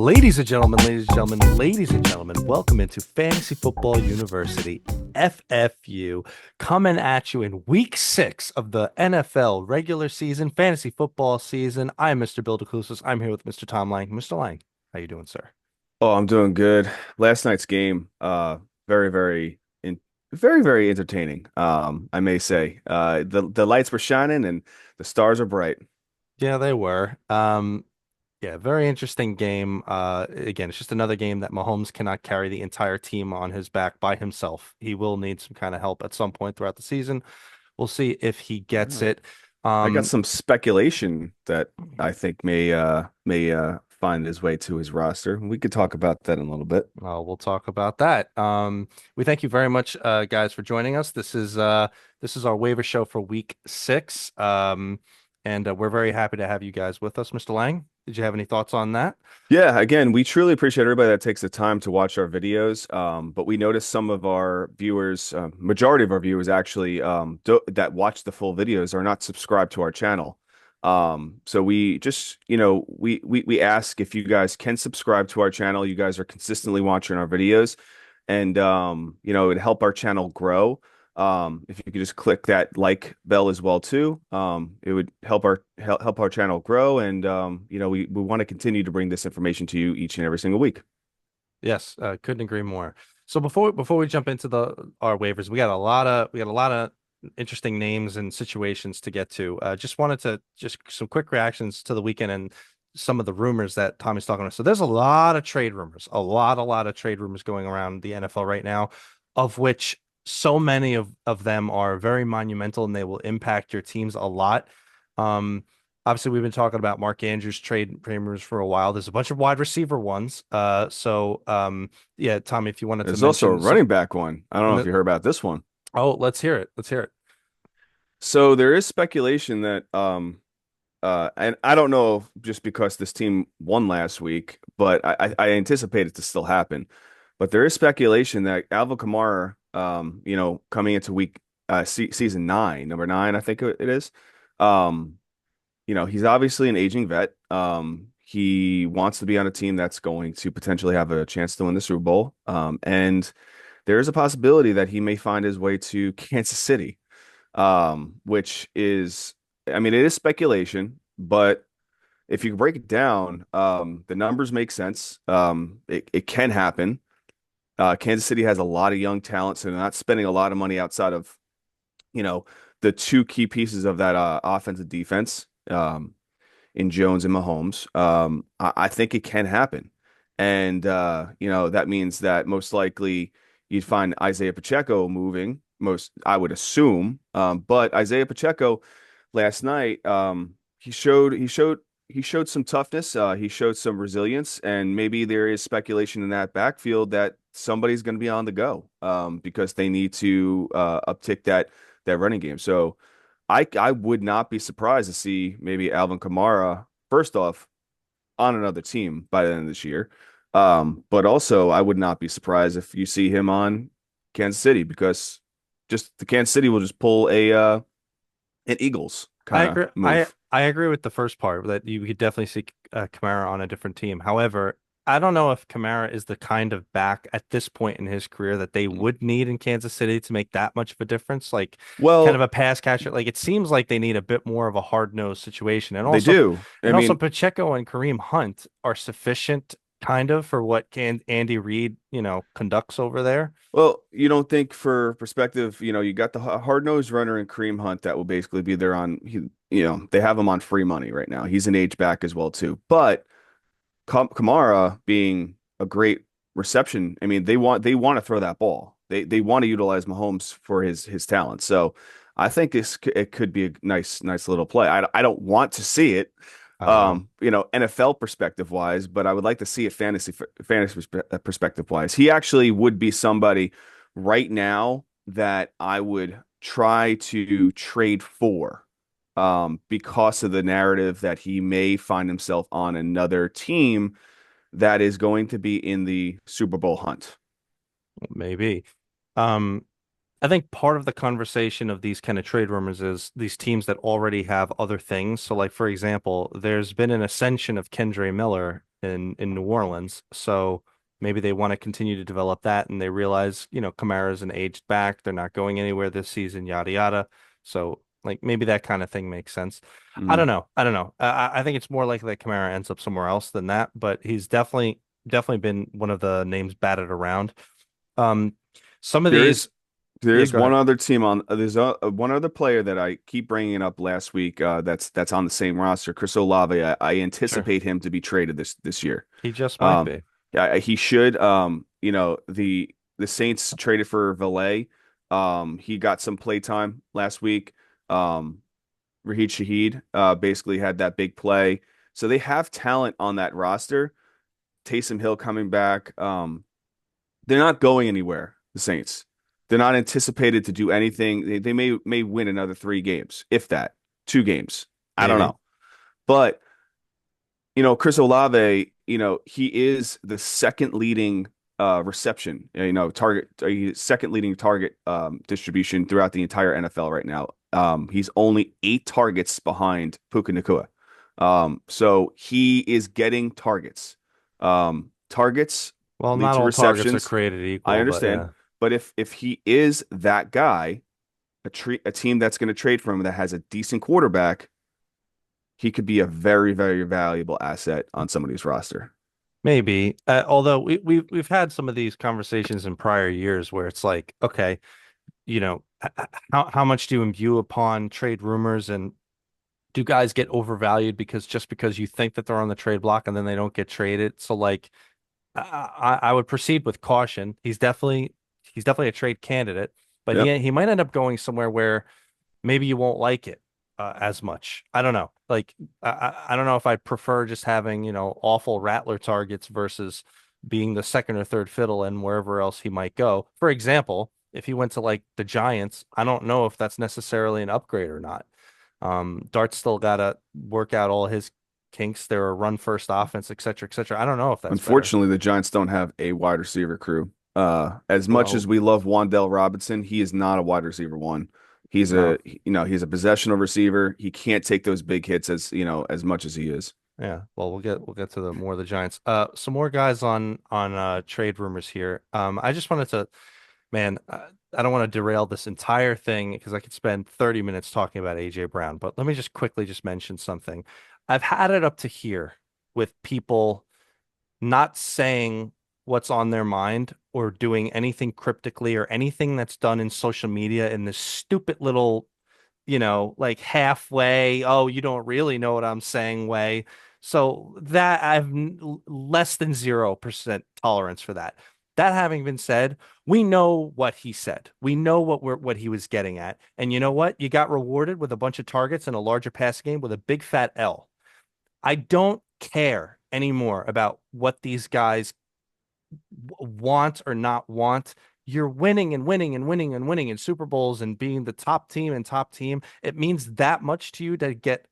Ladies and gentlemen, welcome into Fantasy Football University, FFU, coming at you in week 6 of the NFL regular season, fantasy football season. I'm Mr. Bill DeClusis. I'm here with Mr. Tom Lang. Mr. Lang, how you doing, sir? Oh, I'm doing good. Last night's game, very, very, very entertaining. I may say. The lights were shining and the stars are bright. Yeah, they were. Yeah, very interesting game. Again, it's just another game that Mahomes cannot carry the entire team on his back by himself. He will need some kind of help at some point throughout the season. We'll see if he gets Uh, it. I got Um, some speculation that I think may find his way to his roster. We could talk about that in a little bit. we'll talk about that. We thank you very much, guys, for joining us. This is our waiver show for week 6. And we're very happy to have you guys with us. Mr. Lang, did you have any thoughts on that? Yeah, again, we truly appreciate everybody that takes the time to watch our videos. But we noticed some of our viewers, majority of our viewers actually, that watch the full videos are not subscribed to our channel. So we just, we ask if you guys can subscribe to our channel. You guys are consistently watching our videos, and it'd help our channel grow. If you could just click that like bell as well too, it would help our channel grow, and we want to continue to bring this information to you each and every single week. Yes, couldn't agree more. So before we jump into the our waivers, we got a lot of interesting names and situations to get to. Just wanted to just some quick reactions to the weekend and some of the rumors that Tommy's talking about. So there's a lot of trade rumors, a lot of trade rumors going around the NFL right now, of which so many of them are very monumental and they will impact your teams a lot. Um, Obviously, we've been talking about Mark Andrews trade rumors for a while. There's a bunch of wide receiver ones. Yeah, Tommy, if you wanted to There's also a mention some, running back one. I don't know if you heard about this one. oh, let's hear it. Let's hear it. So there is speculation that and I don't know just because this team won last week, but I anticipate it to still happen. But there is speculation that Alvin Kamara, coming into week season 9, number 9, I think it is. Um, he's obviously an aging vet. He wants to be on a team that's going to potentially have a chance to win the Super Bowl. And there is a possibility that he may find his way to Kansas City, which is, I mean, it is speculation, but if you break it down, the numbers make sense. It can happen. Kansas City has a lot of young talent, so they're not spending a lot of money outside of, you know, the two key pieces of that offensive defense, in Jones and Mahomes. I think it can happen. And, that means that most likely you'd find Isaiah Pacheco moving, I would assume. But Isaiah Pacheco last night, he showed some toughness. He showed some resilience, and maybe there is speculation in that backfield that somebody's going to be on the go, because they need to uptick that running game. So I would not be surprised to see maybe Alvin Kamara first off on another team by the end of this year. But also I would not be surprised if you see him on Kansas City, because just the Kansas City will just pull an Eagles I kind of agree. I move. I agree with the first part that you could definitely see Kamara on a different team. However, I don't know if Kamara is the kind of back at this point in his career that they would need in Kansas City to make that much of a difference. Like kind of Well, a pass catcher. Like it seems like they need a bit more of a hard-nosed situation. And they also do. I and also mean, Pacheco and Kareem Hunt are sufficient kind of for what can Andy Reid, conducts over there. well, you don't think for perspective, you got the hard-nosed runner in Kareem Hunt that will basically be there on, they have him on free money right now. He's an age back as well too. But Kamara being a great reception, I mean, they want to throw that ball. They want to utilize Mahomes for his talent. So I think it could be a nice little play. I don't want to see it, Oh, NFL perspective wise, but I would like to see it fantasy perspective wise. He actually would be somebody right now that I would try to trade for, because of the narrative that he may find himself on another team that is going to be in the Super Bowl hunt. maybe. Um, I think part of the conversation of these kind of trade rumors is these teams that already have other things. So, like for example, there's been an ascension of Kendre Miller in New Orleans. So maybe they want to continue to develop that, and they realize, Kamara's an aged back. They're not going anywhere this season, yada yada. So like maybe that kind of thing makes sense. I Mhm. don't know. I don't know. I think it's more likely that Kamara ends up somewhere else than that, but he's definitely been one of the names batted around. Um, some of There is these, there yeah, is go one ahead. other team on there's one other player that I keep bringing up last week that's on the same roster, Chris Olave. I Sure. anticipate him to be traded this year. He just might Um, be. yeah, he should. The Saints traded for Valet. He got some play time last week. Um, Raheed Shaheed basically had that big play. So they have talent on that roster. Taysom Hill coming back. They're not going anywhere, the Saints. They're not anticipated to do anything. They may win another 3 games, if that, 2 games. I don't Maybe. know. But Chris Olave, he is the second leading reception, target, second leading target distribution throughout the entire NFL right now. He's only 8 targets behind Puka Nacua. So he is getting targets. Targets Well, lead not to all targets are receptions. created I equal, but understand, yeah, but if he is that guy, a team that's going to trade for him that has a decent quarterback, he could be a very, very valuable asset on somebody's roster. maybe. Although we've had some of these conversations in prior years where it's like, okay, how much do you imbue upon trade rumors, and do guys get overvalued because you think that they're on the trade block and then they don't get traded? So like, I would proceed with caution. He's definitely a trade candidate, but Yep. he might end up going somewhere where maybe you won't like it as much. I don't know. Like I don't know if I prefer just having, awful Rattler targets versus being the second or third fiddle and wherever else he might go. For example, if he went to like the Giants, I don't know if that's necessarily an upgrade or not. Dart's still got to work out all his kinks. They're a run first offense, et cetera, et cetera. I don't know if that's better. Unfortunately, the Giants don't have a wide receiver crew. As much as Well, we love Wandell Robinson, he is not a wide receiver one. no. He's a possessional receiver. He can't take those big hits as much as he is. Yeah, well, we'll get to the more of the Giants. Some more guys on trade rumors here. I just wanted to, man, I don't want to derail this entire thing because I could spend 30 minutes talking about AJ Brown, but let me just quickly just mention something. I've had it up to here with people not saying what's on their mind or doing anything cryptically or anything that's done in social media in this stupid little, like halfway, oh, you don't really know what I'm saying way. So that less than 0% tolerance for that. That having been said, we know what he said. We know what he was getting at. And you know what? You got rewarded with a bunch of targets and a larger pass game with a big fat L. I don't care anymore about what these guys want or not want. You're winning and winning and winning and winning in Super Bowls and being the top team and top team. It means that much to you to get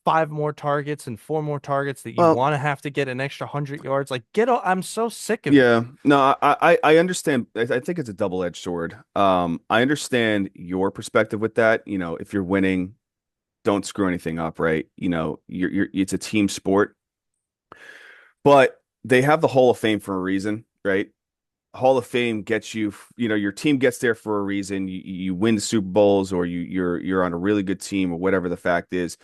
five more targets and four more targets that you Well, want to have to get an extra 100 yards. Like, I'm so sick of it. yeah, no, I understand. I think it's a double-edged sword. I understand your perspective with that. If you're winning, don't screw anything up, right? It's a team sport, but they have the Hall of Fame for a reason, right? Hall of Fame gets you, your team gets there for a reason. You win the Super Bowls, or you're on a really good team, or whatever the fact is.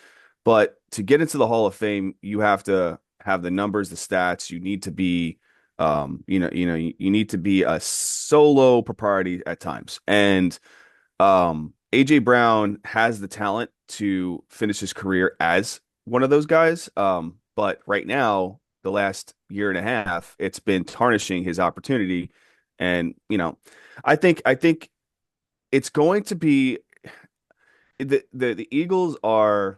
But to get into the Hall of Fame, you have to have the numbers, the stats. You need to be, you need to be a solo propriety at times. And AJ Brown has the talent to finish his career as one of those guys. But right now, the last year and a half, it's been tarnishing his opportunity. And I think it's going to be the Eagles are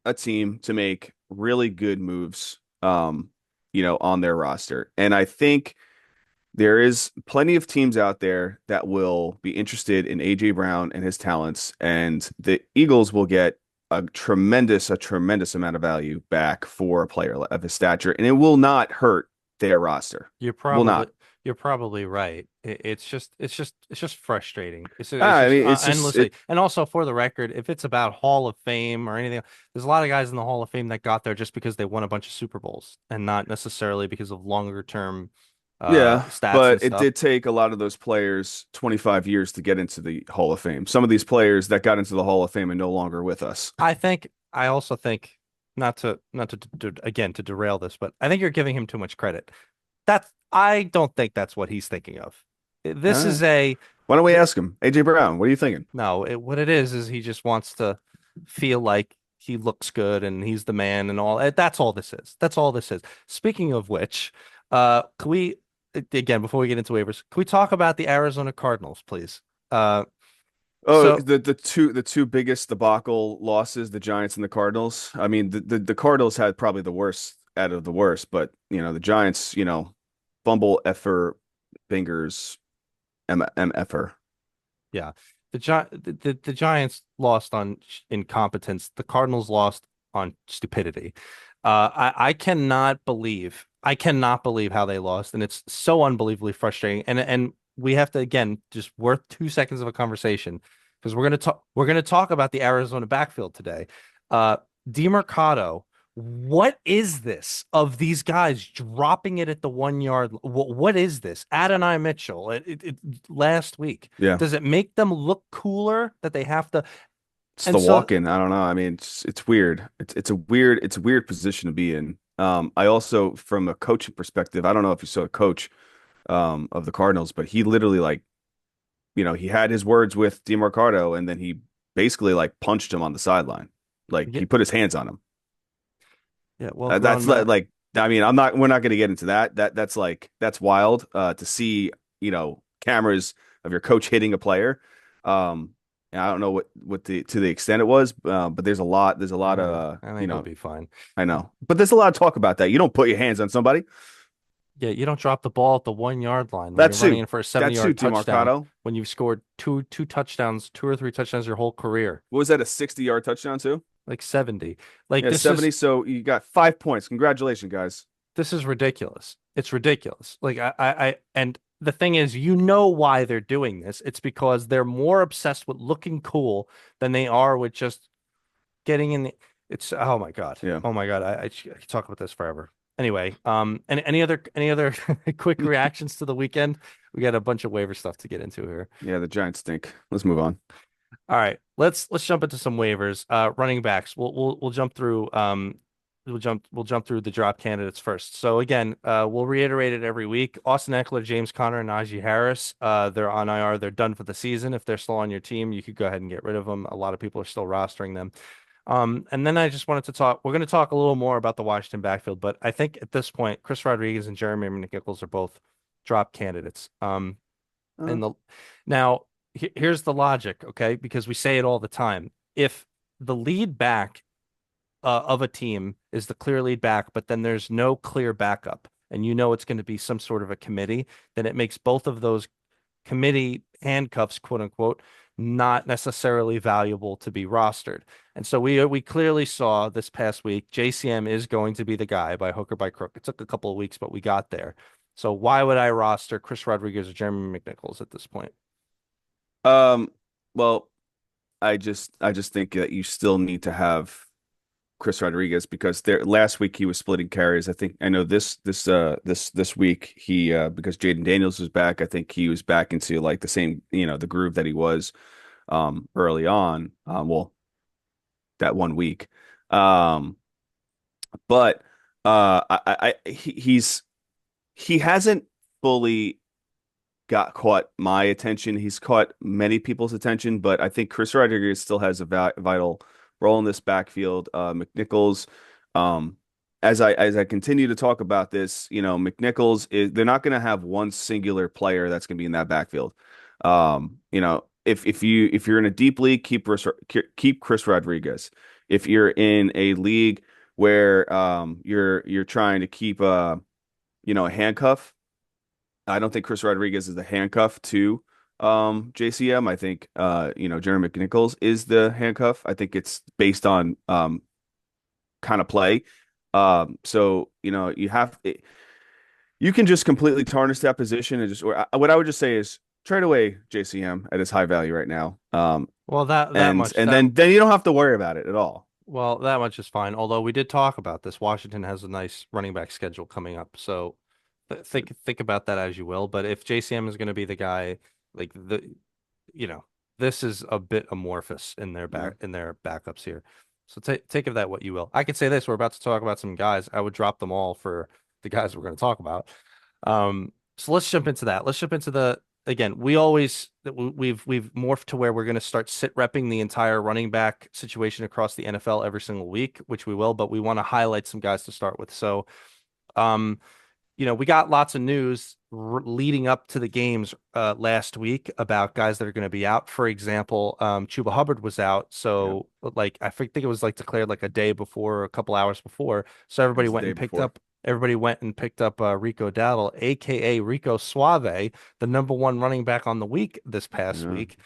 a team to make really good moves, on their roster. And I think there is plenty of teams out there that will be interested in AJ Brown and his talents, and the Eagles will get a tremendous amount of value back for a player of his stature, and it will not hurt their roster. You're Will probably not. you're probably right. It's just frustrating. It's I just mean, it's just endlessly. And also for the record, if it's about Hall of Fame or anything, there's a lot of guys in the Hall of Fame that got there just because they won a bunch of Super Bowls and not necessarily because of longer term yeah, stats and but it stuff. did take a lot of those players 25 years to get into the Hall of Fame. Some of these players that got into the Hall of Fame are no longer with us. I also think again to derail this, but I think you're giving him too much credit. I don't think that's what he's thinking of. All This right. is a Why don't we th ask him? AJ Brown, what are you thinking? no, what it is he just wants to feel like he looks good and he's the man and all. That's all this is. That's all this is. Speaking of which, can we again before we get into waivers, can we talk about the Arizona Cardinals, please? Uh, Oh, so the two biggest debacle losses, the Giants and the Cardinals. I mean, the Cardinals had probably the worst out of the worst, but the Giants, fumble effer fingers effer. yeah, the Giants lost on incompetence. The Cardinals lost on stupidity. I cannot believe how they lost, and it's so unbelievably frustrating. And we have to again just worth 2 seconds of a conversation because we're gonna talk about the Arizona backfield today. Uh, DeMercado, what is this of these guys dropping it at the 1 yard? What is this? Adonai Mitchell, last week. Yeah, Does it make them look cooler that they have to? it's And the so, walk-in. I don't know. I mean, it's weird. It's a weird position to be in. I also, from a coaching perspective, I don't know if you saw a coach of the Cardinals, but he literally like he had his words with DeMarcado, and then he basically like punched him on the sideline. Like yeah, he put his hands on him. yeah, well, grown That's man. like, I mean, we're not going to get into that. That's wild to see, cameras of your coach hitting a player. And I don't know what to the extent it was, but there's a lot of, I think he'll be fine. I know, but there's a lot of talk about that. You don't put your hands on somebody. Yeah, you don't drop the ball at the 1 yard line when you're That's running who. in for a 70 That's who, yard touchdown DeMarcado. when you've scored two touchdowns, 2 or 3 touchdowns your whole career, What was that, a 60-yard touchdown too? like 70. Like Yeah, this 70. is So you got 5 points. Congratulations, guys. this is ridiculous. It's ridiculous. Like and the thing is, you know why they're doing this. It's because they're more obsessed with looking cool than they are with just getting in the it's oh my God. Yeah. Oh my God. I could talk about this forever. Anyway, and any other quick reactions to the weekend? We got a bunch of waiver stuff to get into here. Yeah, the Giants stink. Let's move on. All right, let's jump into some waivers. Running backs. We'll jump through we'll jump through the drop candidates first. So again, we'll reiterate it every week. Austin Eckler, James Conner, and Najee Harris. They're on IR. They're done for the season. If they're still on your team, you could go ahead and get rid of them. A lot of people are still rostering them. And then I just wanted to talk. We're going to talk a little more about the Washington backfield, but I think at this point, Chris Rodriguez and Jeremy McNichols are both drop candidates. Uh, And the now here's the logic, okay? Because we say it all the time. If the lead back of a team is the clear lead back, but then there's no clear backup, and you know it's going to be some sort of a committee, then it makes both of those committee handcuffs, quote unquote, not necessarily valuable to be rostered. And so we clearly saw this past week, JCM is going to be the guy by hook or by crook. It took a couple of weeks, but we got there. So why would I roster Chris Rodriguez or Jeremy McNichols at this point? um, well, I just think that you still need to have Chris Rodriguez because there last week he was splitting carries. I know this week he because Jaden Daniels was back, I think he was back into like the same, the groove that he was early on. Well, that one week. Um, but he hasn't fully got caught my attention. He's caught many people's attention, but I think Chris Rodriguez still has a vital role in this backfield. McNichols, um, as I continue to talk about this, McNichols is they're not going to have one singular player that's going to be in that backfield. If you're in a deep league, keep Chris Rodriguez. If you're in a league where you're trying to keep a handcuff. I don't think Chris Rodriguez is the handcuff to JCM. I think Jeremy McNichols is the handcuff. I think it's based on kind of play. So you have You can just completely tarnish that position and just, what I would just say is trade away JCM at his high value right now. Well, that And much that then you don't have to worry about it at all. well that much is fine. Although we did talk about this, Washington has a nice running back schedule coming up, so think about that as you will. But if JCM is going to be the guy, like you know, this is a bit amorphous in their Yeah. backups here. So take of that what you will. I could say this: we're about to talk about some guys. I would drop them all for the guys we're going to talk about. So let's jump into that. Let's jump into the again. We've morphed to where we're going to start sit repping the entire running back situation across the NFL every single week, which we will. But we want to highlight some guys to start with. So, um, we got lots of news leading up to the games last week about guys that are going to be out. For example, Chuba Hubbard was out, Yeah. so like I think it was like declared like a day before, a couple hours before. So It was the day before. everybody went and picked up Rico Dowdle, aka Rico Suave, the number one running back on the week this past Yeah. week.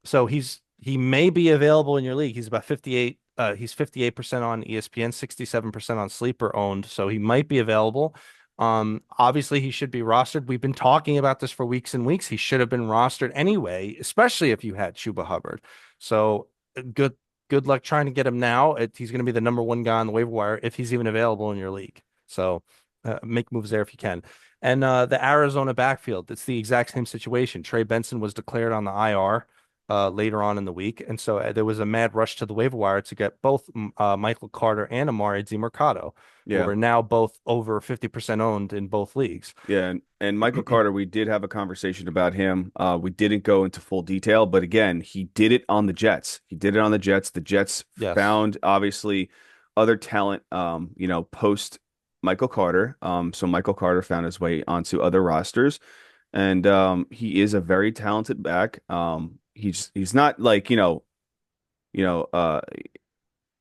So he may be available in your league. He's 58% on ESPN, 67% on sleeper owned, so he might be available. Obviously he should be rostered. We've been talking about this for weeks and weeks. He should have been rostered anyway, especially if you had Chuba Hubbard. So good good luck trying to get him now. He's going to be the number one guy on the waiver wire if he's even available in your league. So make moves there if you can. And the Arizona backfield, it's the exact same situation. Trey Benson was declared on the IR later on in the week, and so there was a mad rush to the waiver wire to get both Michael Carter and Amari DiMercato, who Yeah. are now both over 50% owned in both leagues. Yeah, and Michael Carter, we did have a conversation about him. We didn't go into full detail, but again, he did it on the Jets. He did it on the Jets. The Jets Yes. found obviously other talent, post Michael Carter. So Michael Carter found his way onto other rosters, and he is a very talented back. He's not like you know,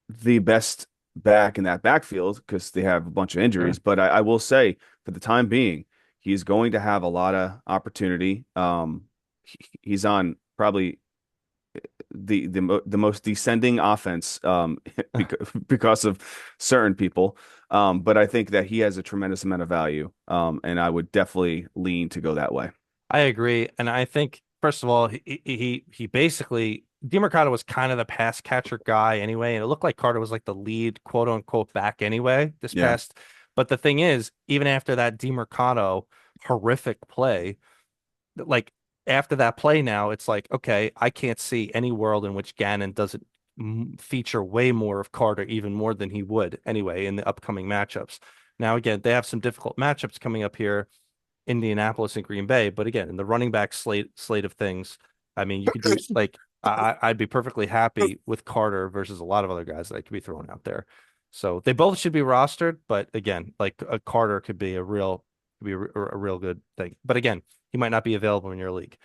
the best back in that backfield because they have a bunch of Sure. injuries. But I will say, for the time being, he's going to have a lot of opportunity. He's on probably the most descending offense because of certain people. But I think that he has a tremendous amount of value. And I would definitely lean to go that way. I agree, and I think first of all, he basically DeMarcado was kind of the pass catcher guy anyway, and it looked like Carter was like the lead quote unquote back anyway this Yeah. past. But the thing is, even after that DeMarcado horrific play, like after that play now, it's like okay, I can't see any world in which Gannon doesn't feature way more of Carter, even more than he would anyway in the upcoming matchups. Now again, they have some difficult matchups coming up here Indianapolis and Green Bay. But again, in the running back slate of things, I mean, you could do like I'd be perfectly happy with Carter versus a lot of other guys that could be thrown out there. So they both should be rostered, but again, like a Carter could be a real good thing. But again, he might not be available in your league.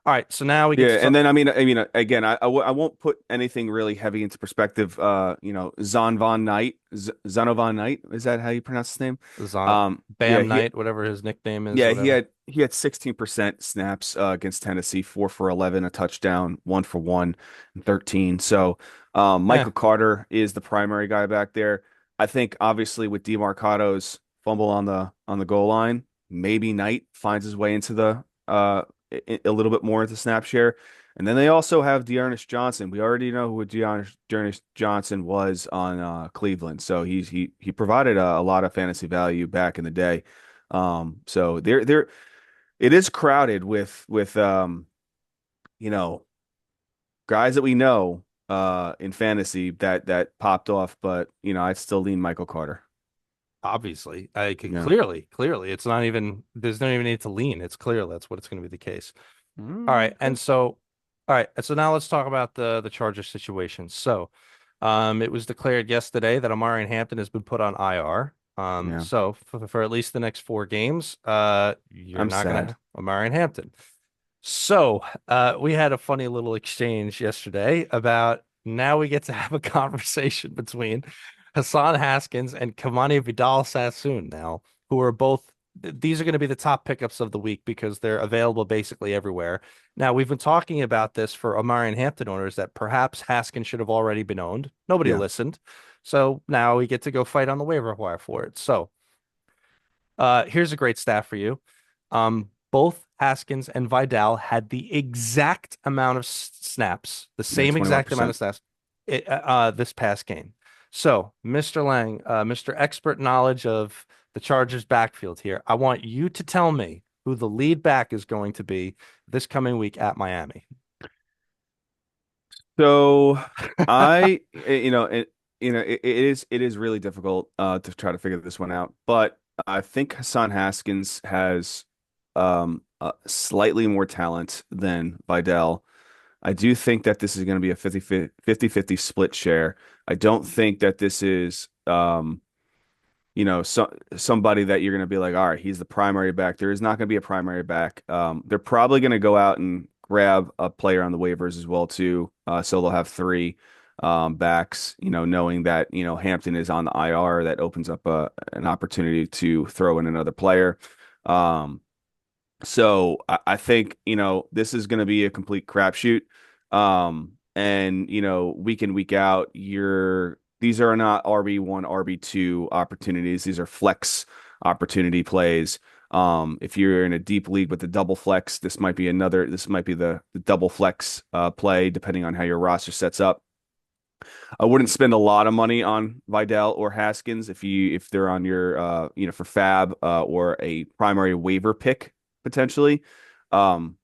All right, so now we get Yeah, to and talk then I mean, again, I won't put anything really heavy into perspective. Zon Von Knight, Zono Von Knight, is that how you pronounce his name? Zon Yeah, Bam Knight, whatever his nickname is, yeah, he whatever. had he had 16% snaps against Tennessee, 4 for 11, a touchdown, 1 for 1, and 13. So, Eh, Michael Carter is the primary guy back there. I think obviously with DeMarcado's fumble on the goal line, maybe Knight finds his way into the a little bit more into snap share. And then they also have Dearness Johnson. We already know who Dearness Johnson was on Cleveland, so he provided a lot of fantasy value back in the day. So there it is crowded with you know guys that we know in fantasy that popped off, but I'd still lean Michael Carter. obviously, I could Yeah. clearly, it's not even there's no even need to lean. It's clear that's what it's going to be the case. All right, Okay. all right, so now let's talk about the Chargers situation. So, it was declared yesterday that Amari Hampton has been put on IR. Yeah. So for at least the next 4 games, you're I'm not gonna sad. have Amari Hampton. So, we had a funny little exchange yesterday about now we get to have a conversation between Hassan Haskins and Kamani Vidal Sassoon now, who are both these are going to be the top pickups of the week because they're available basically everywhere. Now, we've been talking about this for Amari and Hampton owners that perhaps Haskins should have already been owned. Nobody Yeah. listened. So now we get to go fight on the waiver wire for it. So Here's a great stat for you. Both Haskins and Vidal had the exact amount of snaps, the Yeah, same exact amount 21%. of snaps, this past game. So, Mr. Lang, Mr. Expert knowledge of the Chargers backfield here, I want you to tell me who the lead back is going to be this coming week at Miami. So it is really difficult to try to figure this one out, but I think Hassan Haskins has slightly more talent than Vidal. I do think that this is going to be a 50-50 split share. I don't think that this is somebody that you're going to be like, all right, he's the primary back. There is not going to be a primary back. They're probably going to go out and grab a player on the waivers as well too. So they'll have three backs. Knowing that Hampton is on the IR, that opens up an opportunity to throw in another player. Um, so I think this is going to be a complete crapshoot. And week in week out, these are not RB1, RB2 opportunities. These are flex opportunity plays. If you're in a deep league with the double flex, this might be the double flex play, depending on how your roster sets up. I wouldn't spend a lot of money on Vidal or Haskins if they're on your for Fab or a primary waiver pick potentially. Um,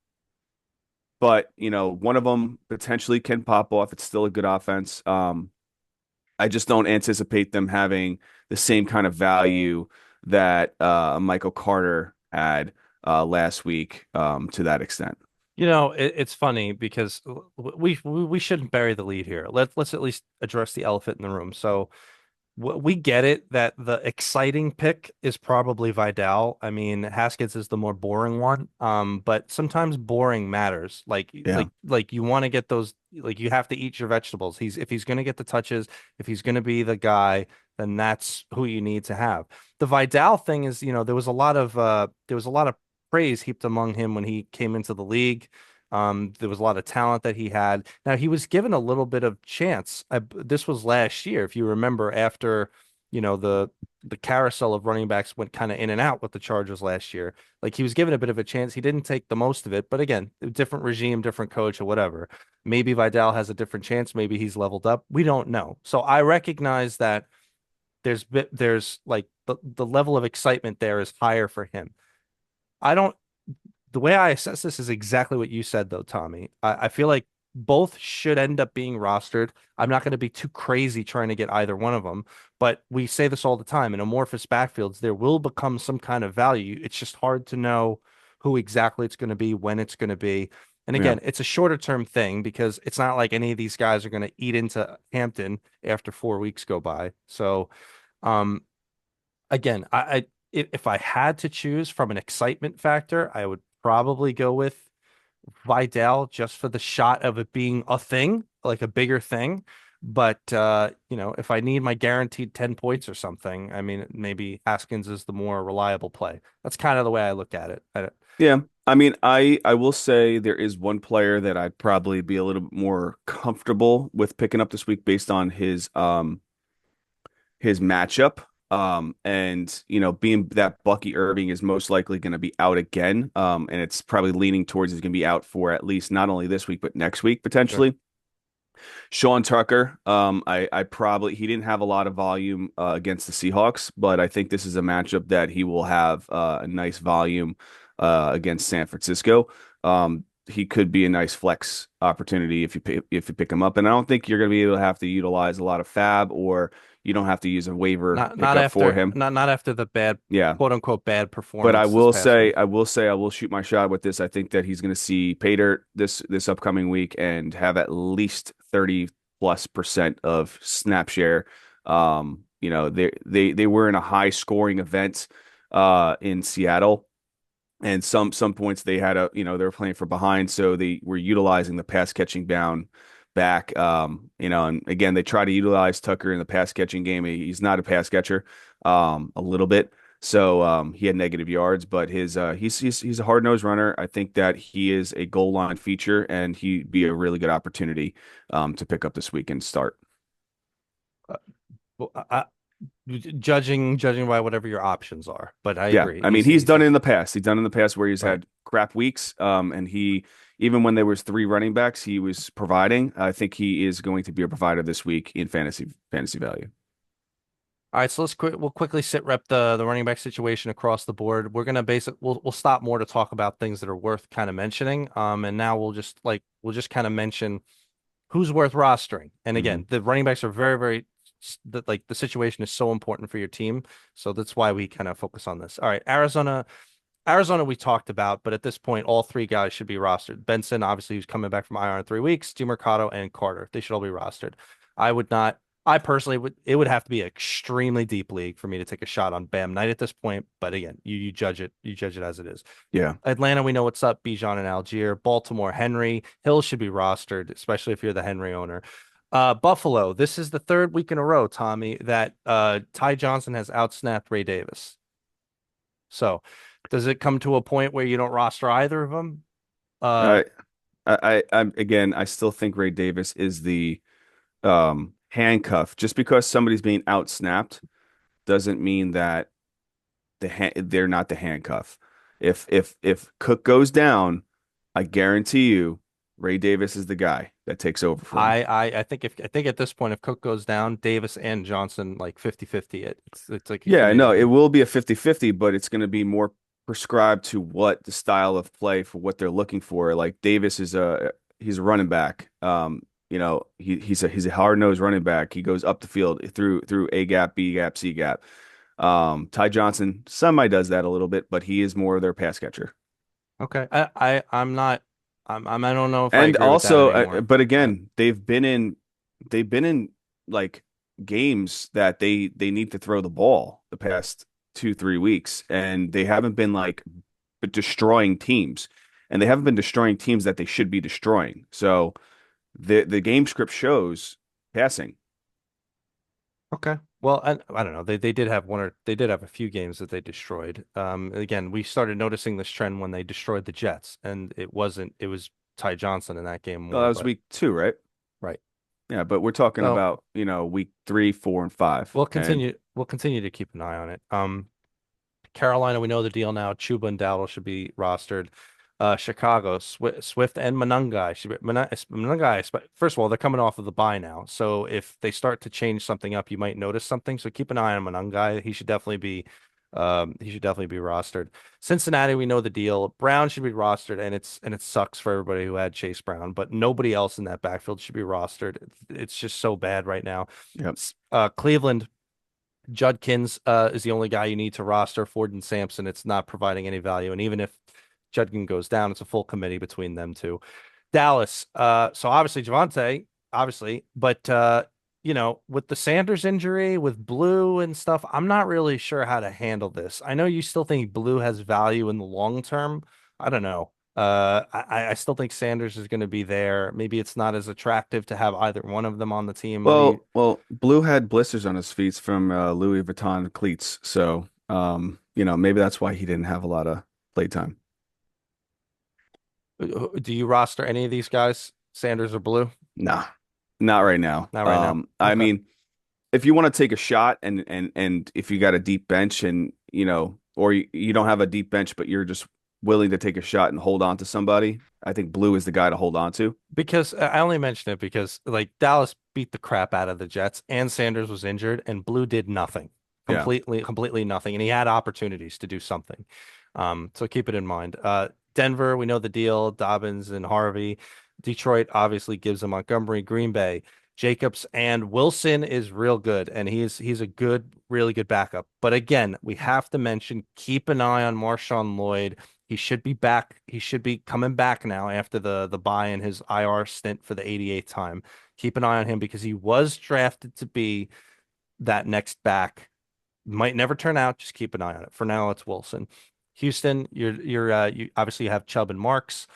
but one of them potentially can pop off. It's still a good offense. I just don't anticipate them having the same kind of value that Michael Carter had last week to that extent. It's funny because we shouldn't bury the lead here. Let's at least address the elephant in the room. So we get it that the exciting pick is probably Vidal. I mean, Haskins is the more boring one. But sometimes boring matters. Like Yeah. like like you want to get those, like you have to eat your vegetables. If he's going to get the touches, if he's going to be the guy, then that's who you need to have. The Vidal thing is, there was a lot of praise heaped among him when he came into the league. There was a lot of talent that he had. Now he was given a little bit of chance. This was last year, if you remember, after the carousel of running backs went kind of in and out with the Chargers last year. Like he was given a bit of a chance. He didn't take the most of it, but again, different regime, different coach, or whatever. Maybe Vidal has a different chance. Maybe he's leveled up. We don't know. So I recognize that there's like the level of excitement there is higher for him. I don't The way I assess this is exactly what you said, though, Tommy. I feel like both should end up being rostered. I'm not going to be too crazy trying to get either one of them, but we say this all the time. In amorphous backfields, there will become some kind of value. It's just hard to know who exactly it's going to be, when it's going to be. And Yeah. again, it's a shorter term thing because it's not like any of these guys are going to eat into Hampton after 4 weeks go by. So, um, again, if I had to choose from an excitement factor, I would probably go with Vidal just for the shot of it being a thing, like a bigger thing. But if I need my guaranteed 10 points or something, I mean, maybe Haskins is the more reliable play. That's kind of the way I look at it. Yeah. I mean, I will say there is one player that I'd probably be a little bit more comfortable with picking up this week based on his matchup. And being that Bucky Irving is most likely going to be out again. And it's probably leaning towards he's going to be out for at least not only this week, but next week Sure. potentially. Sean Tucker, I probably he didn't have a lot of volume against the Seahawks, but I think this is a matchup that he will have a nice volume against San Francisco. He could be a nice flex opportunity if you pick him up, and I don't think you're going to be able to have to utilize a lot of fab, or you don't have to use a waiver pickup for him. Not after the bad, Yeah, quote unquote, bad but I performance this will past say, week. I will shoot my shot with this. I think that he's going to see pay dirt this upcoming week and have at least 30+% of snap share. They were in a high scoring event in Seattle, and some points they had they were playing for behind, so they were utilizing the pass catching down back. And again, they try to utilize Tucker in the pass catching game. He's not a pass catcher, a little bit. So he had negative yards, but he's a hard nosed runner. I think that he is a goal line feature, and he'd be a really good opportunity to pick up this week and start. Uh, well, judging by whatever your options are. But I Yeah, agree. I mean, he's done it in the past. He's done it in the past where he's Right. had crap weeks. And he even when there was three running backs, he was providing. I think he is going to be a provider this week in fantasy value. All right, so we'll quickly sit rep the running back situation across the board. We're gonna we'll stop more to talk about things that are worth kind of mentioning. And now we'll just kind of mention who's worth rostering. And Hmm. again, the running backs are very the situation is so important for your team. So that's why we kind of focus on this. All right, Arizona we talked about, but at this point, all three guys should be rostered. Benson, obviously, who's coming back from IR in 3 weeks, DeMercado and Carter. They should all be rostered. I would not, I personally would, it would have to be an extremely deep league for me to take a shot on Bam Knight at this point. But again, you judge it as it is. Yeah. Atlanta, we know what's up. Bijan and Algier. Baltimore, Henry. Hill should be rostered, especially if you're the Henry owner. Buffalo, this is the third week in a row, Tommy, that Ty Johnson has outsnapped Ray Davis. So does it come to a point where you don't roster either of them? Uh, I, I'm again, I still think Ray Davis is the handcuff. Just because somebody's being outsnapped doesn't mean that they're not the handcuff. If Cook goes down, I guarantee you, Ray Davis is the guy that takes over for him. I think at this point, if Cook goes down, Davis and Johnson like 50-50 it. It's like it Yeah, could I be know it will be a 50-50, but it's going to be more prescribed to what the style of play for what they're looking for. Like Davis is he's a running back. He's a hard-nosed running back. He goes up the field through A gap, B gap, C gap. Ty Johnson semi does that a little bit, but he is more of their pass catcher. okay. I'm not I don't know if I And agree with that also, anymore. but But again, they've been in like games that they need to throw the ball the past 2-3 weeks, and they haven't been like destroying teams, and they haven't been destroying teams that they should be destroying. So the game script shows passing. okay. Well, I don't know. They did have they did have a few games that they destroyed. Again, we started noticing this trend when they destroyed the Jets, and it was Ty Johnson in that game Well, that more, was but week 2, right? right. Yeah, but we're talking So about week 3, 4, and 5, and we'll continue to keep an eye on it. Carolina, we know the deal now. Chuba and Dowdle should be rostered. Chicago, Swift and Monangai should be Monangai. First of all, they're coming off of the bye now, so if they start to change something up, you might notice something. So keep an eye on Monangai. He should definitely be rostered. Cincinnati, we know the deal. Brown should be rostered, and it sucks for everybody who had Chase Brown, but nobody else in that backfield should be rostered. It's just so bad right now. yep. Cleveland. Judkins is the only guy you need to roster. Ford and Sampson, it's not providing any value. And even if Judkins goes down, it's a full committee between them two. Dallas, so obviously Javante, obviously, but with the Sanders injury, with Blue and stuff, I'm not really sure how to handle this. I know you still think Blue has value in the long term. I don't know. I still think Sanders is going to be there. Maybe it's not as attractive to have either one of them on the team. What do you Well, Blue had blisters on his feet from Louis Vuitton cleats, so maybe that's why he didn't have a lot of playtime. Do you roster any of these guys, Sanders or Blue? Nah, not right now. Not right now. I Okay. mean, if you want to take a shot and if you got a deep bench and or you don't have a deep bench, but you're just willing to take a shot and hold on to somebody, I think Blue is the guy to hold on to. Because I only mention it because like Dallas beat the crap out of the Jets and Sanders was injured and Blue did nothing. Yeah. Completely nothing. And he had opportunities to do something. So keep it in mind. Denver, we know the deal. Dobbins and Harvey. Detroit obviously gives him Montgomery, Green Bay. Jacobs and Wilson is real good, and he's a good, really good backup. But again, we have to mention keep an eye on Marshawn Lloyd. He should be back. He should be coming back now after the bye and his IR stint for the 88th time. Keep an eye on him because he was drafted to be that next back. Might never turn out. Just keep an eye on it. For now, it's Wilson. Houston, you obviously have Chubb and Marks.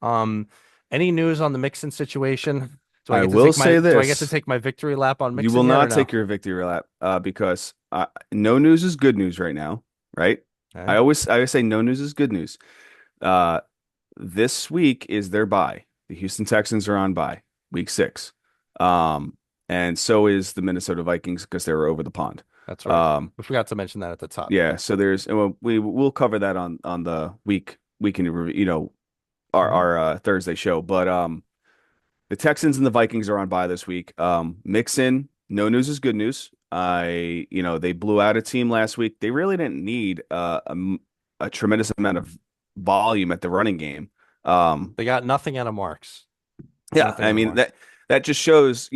Um, any news on the Mixon situation? I will say Do I get to this. take my victory lap on You will Mixon yet or not no? take your victory lap because no news is good news right now, right? I Okay. always I always say no news is good news. Uh, this week is their bye. The Houston Texans are on bye, week 6. And so is the Minnesota Vikings because they were over the pond. That's right. We forgot to mention that at the top. Yeah, so there's and we'll cover that on the weekend review, Mhm. our Thursday show. But the Texans and the Vikings are on bye this week. Mixon, no news is good news. They blew out a team last week. They really didn't need a tremendous amount of volume at the running game. Um, They got nothing out of Marks. yeah, Nothing I out of mean Marks. that just shows,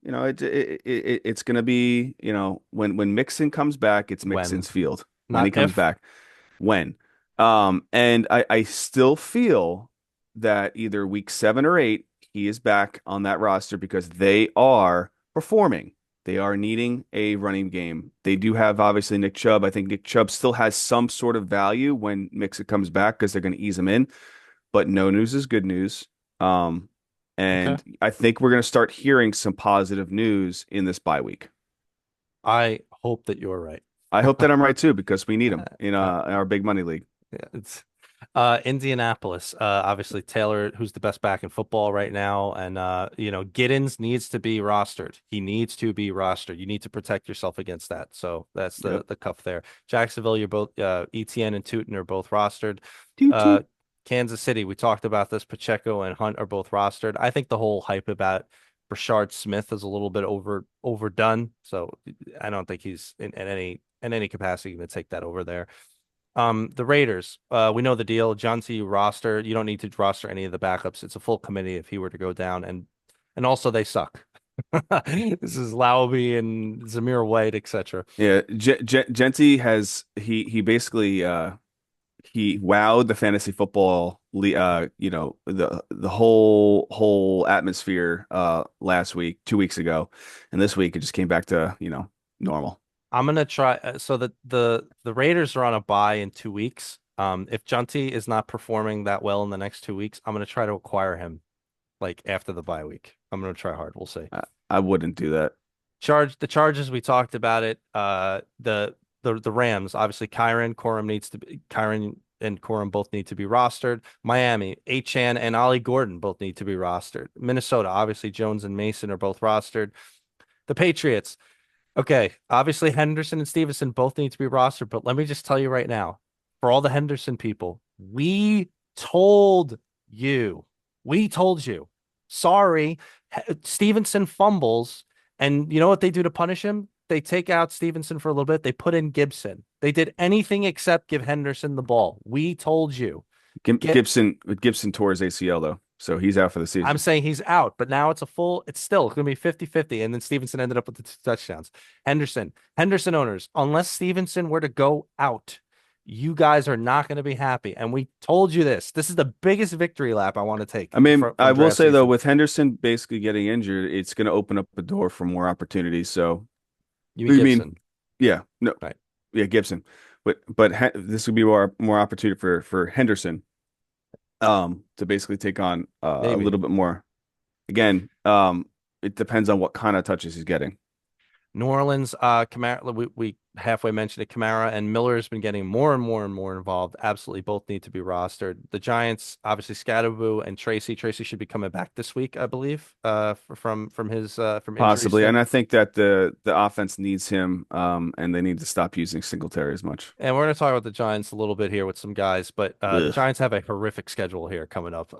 it's gonna be, when Mixon comes back, it's When, Mixon's field. When he not comes if. back, when. And I still feel that either week 7 or 8, he is back on that roster because they are performing. They are needing a running game. They do have obviously Nick Chubb. I think Nick Chubb still has some sort of value when Mixon comes back because they're going to ease him in. But no news is good news. Um, Okay. and I think we're going to start hearing some positive news in this bye week. I hope that you're right. I hope that I'm right too because we need him Uh, in our big money league. yeah, it's Indianapolis. Obviously Taylor, who's the best back in football right now, and Giddens needs to be rostered. He needs to be rostered. You need to protect yourself against that. So that's Yep. the cuff there. Jacksonville, you're both ETN and Tootin are both rostered. Toot Uh, toot. Kansas City, we talked about this. Pacheco and Hunt are both rostered. I think the whole hype about Brashard Smith is a little bit overdone. So I don't think he's in any capacity going to take that over there. The Raiders, we know the deal. John C. roster. You don't need to roster any of the backups. It's a full committee if he were to go down, and also they suck. This is Lauby and Zamir White, etc. Yeah, Genty he basically he wowed the fantasy football the whole atmosphere last week, 2 weeks ago, and this week it just came back to, normal. I'm gonna try. So the Raiders are on a bye in 2 weeks. If Junty is not performing that well in the next 2 weeks, I'm gonna try to acquire him like after the bye week. I'm gonna try hard. We'll see. I wouldn't do that. The Chargers, we talked about it. The Rams, obviously Kyron and Corum both need to be rostered. Miami, Achan and Ollie Gordon both need to be rostered. Minnesota, obviously Jones and Mason are both rostered. The Patriots, okay, obviously Henderson and Stevenson both need to be rostered, but let me just tell you right now, for all the Henderson people, told you, we told you. Sorry, Stevenson fumbles, and you know what they do to punish him? They take out Stevenson for a little bit. They put in Gibson. They did anything except give Henderson the ball. We told you. Get Gibson tore his ACL though, so he's out for the I'm season. saying he's out, but now it's still going to be 50-50. And then Stevenson ended up with the 2 touchdowns. Henderson owners, unless Stevenson were to go out, you guys are not going to be happy. And we told you this. This is the biggest victory lap I want to take I mean, I from will draft say though, season. with Henderson basically getting injured, it's going to open up the door for more opportunities. So, You mean I mean, Gibson, yeah, no, right? yeah, Gibson, but this would be more opportunity for Henderson, to basically take on a Maybe. little bit more. Again, it depends on what kind of touches he's getting. New Orleans, Kamara, we halfway mentioned it. Kamara and Miller has been getting more and more and more involved. Absolutely, both need to be rostered. The Giants, obviously, Scadaboo and Tracy. Tracy should be coming back this week, I believe, from injury Possibly, and stint. I think that the offense needs him, and they need to stop using Singletary as much. And we're going to talk about the Giants a little bit here with some guys, but the Ugh. Giants have a horrific schedule here coming up.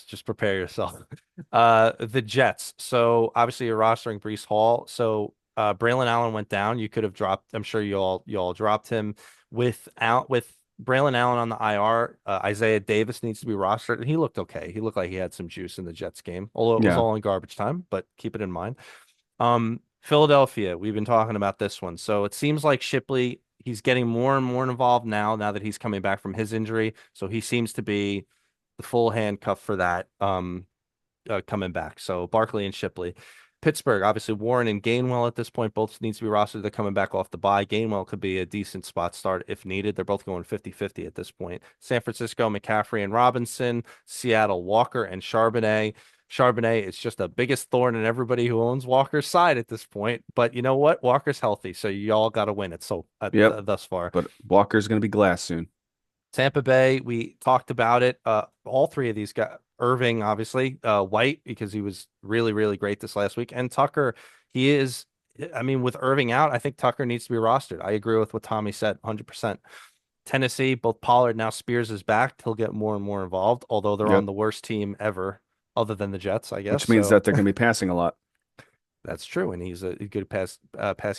Just prepare yourself. The Jets. So obviously you're rostering Brees Hall. So Braylon Allen went down. You could have dropped. I'm sure you all dropped him with Braylon Allen on the IR. Isaiah Davis needs to be rostered, and he looked okay. He looked like he had some juice in the Jets game, although it was Yeah, all in garbage time. But keep it in mind. Philadelphia, we've been talking about this one. So it seems like Shipley, he's getting more and more involved now that he's coming back from his injury. So he seems to be the full handcuff for that coming back. So Barkley and Shipley. Pittsburgh, obviously Warren and Gainwell at this point both needs to be rostered. They're coming back off the bye. Gainwell could be a decent spot start if needed. They're both going 50-50 at this point. San Francisco, McCaffrey and Robinson. Seattle, Walker and Charbonnet. Charbonnet is just the biggest thorn in everybody who owns Walker's side at this point. But you know what? Walker's healthy, so y'all got to win it. So yep. thus far, But Walker's going to be glass soon. Tampa Bay, we talked about it. All three of these guys, Irving, obviously, White, because he was really, really great this last week, and Tucker, he is I mean, with Irving out, I think Tucker needs to be rostered. I agree with what Tommy said, 100%. Tennessee, both Pollard, now Spears is back. He'll get more and more involved, although they're on Yep. the worst team ever, other than the Jets, I guess. Which means So that they're going to be passing a lot. that's true, and he's a good pass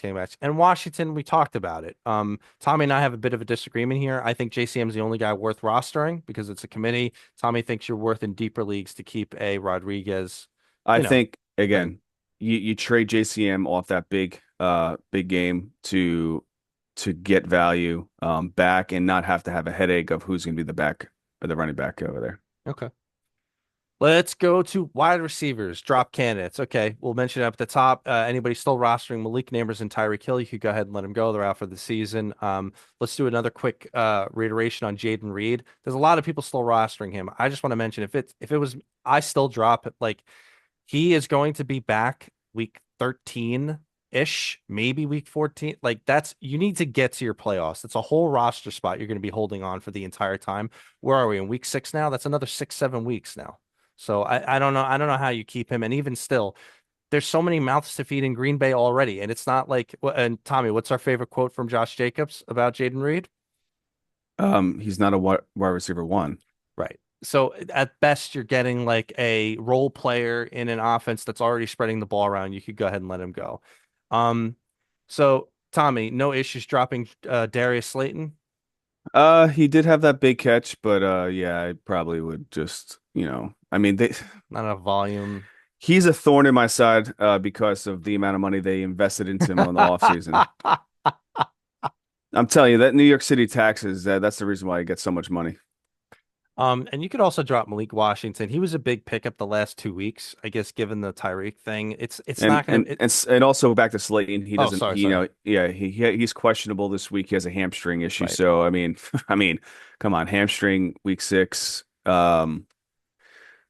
game match. And Washington, we talked about it. Tommy and I have a bit of a disagreement here. I think JCM is the only guy worth rostering because it's a committee. Tommy thinks you're worth in deeper leagues to keep a Rodriguez, I you know, think thing. again, you trade JCM off that big game to get value back and not have to have a headache of who's going to be the back or the running back over there. Okay. Let's go to wide receivers, drop candidates. Okay, we'll mention it up at the top. Anybody still rostering Malik Nabers and Tyreek Hill, you could go ahead and let them go. They're out for the season. Let's do another quick reiteration on Jaden Reed. There's a lot of people still rostering him. I just want to mention if it was I still drop it. Like he is going to be back week 13 ish, maybe week 14. Like that's you need to get to your playoffs. It's a whole roster spot you're going to be holding on for the entire time. Where are we in week 6 now? That's another 6, 7 weeks now. So I don't know. I don't know how you keep him. And even still, there's so many mouths to feed in Green Bay already. And it's not like, and Tommy, what's our favorite quote from Josh Jacobs about Jaden Reed? He's not a wide receiver one. Right. So at best, you're getting like a role player in an offense that's already spreading the ball around. You could go ahead and let him go. Um, so Tommy, no issues dropping Darius Slayton. He did have that big catch, but yeah, I probably would just, I mean, Not enough volume. he's a thorn in my side because of the amount of money they invested into him on the offseason. I'm telling you, that New York City taxes, that's the reason why he gets so much money. And you could also drop Malik Washington. He was a big pickup the last 2 weeks, I guess, given the Tyreek thing. It's And not gonna. and and and also back to Slayton, he Oh, doesn't, sorry, sorry. yeah, he's questionable this week. He has a hamstring issue. Right. So I mean, I mean, come on, hamstring week 6.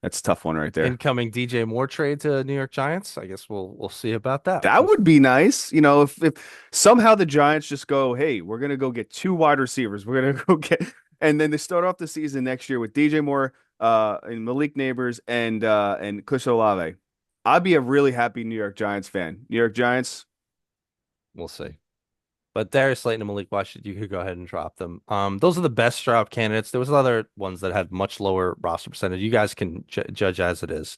That's a tough one right there. Incoming DJ Moore trade to New York Giants. I guess we'll see about that. That would be nice. If somehow the Giants just go, hey, we're gonna go get 2 wide receivers. We're gonna go get, and then they start off the season next year with DJ Moore, and Malik Nabers and Chris Olave. I'd be a really happy New York Giants fan. New York Giants. We'll see. But Darius Slayton and Malik Washington, you could go ahead and drop them. Those are the best drop candidates. There was other ones that had much lower roster percentage. You guys can judge as it is.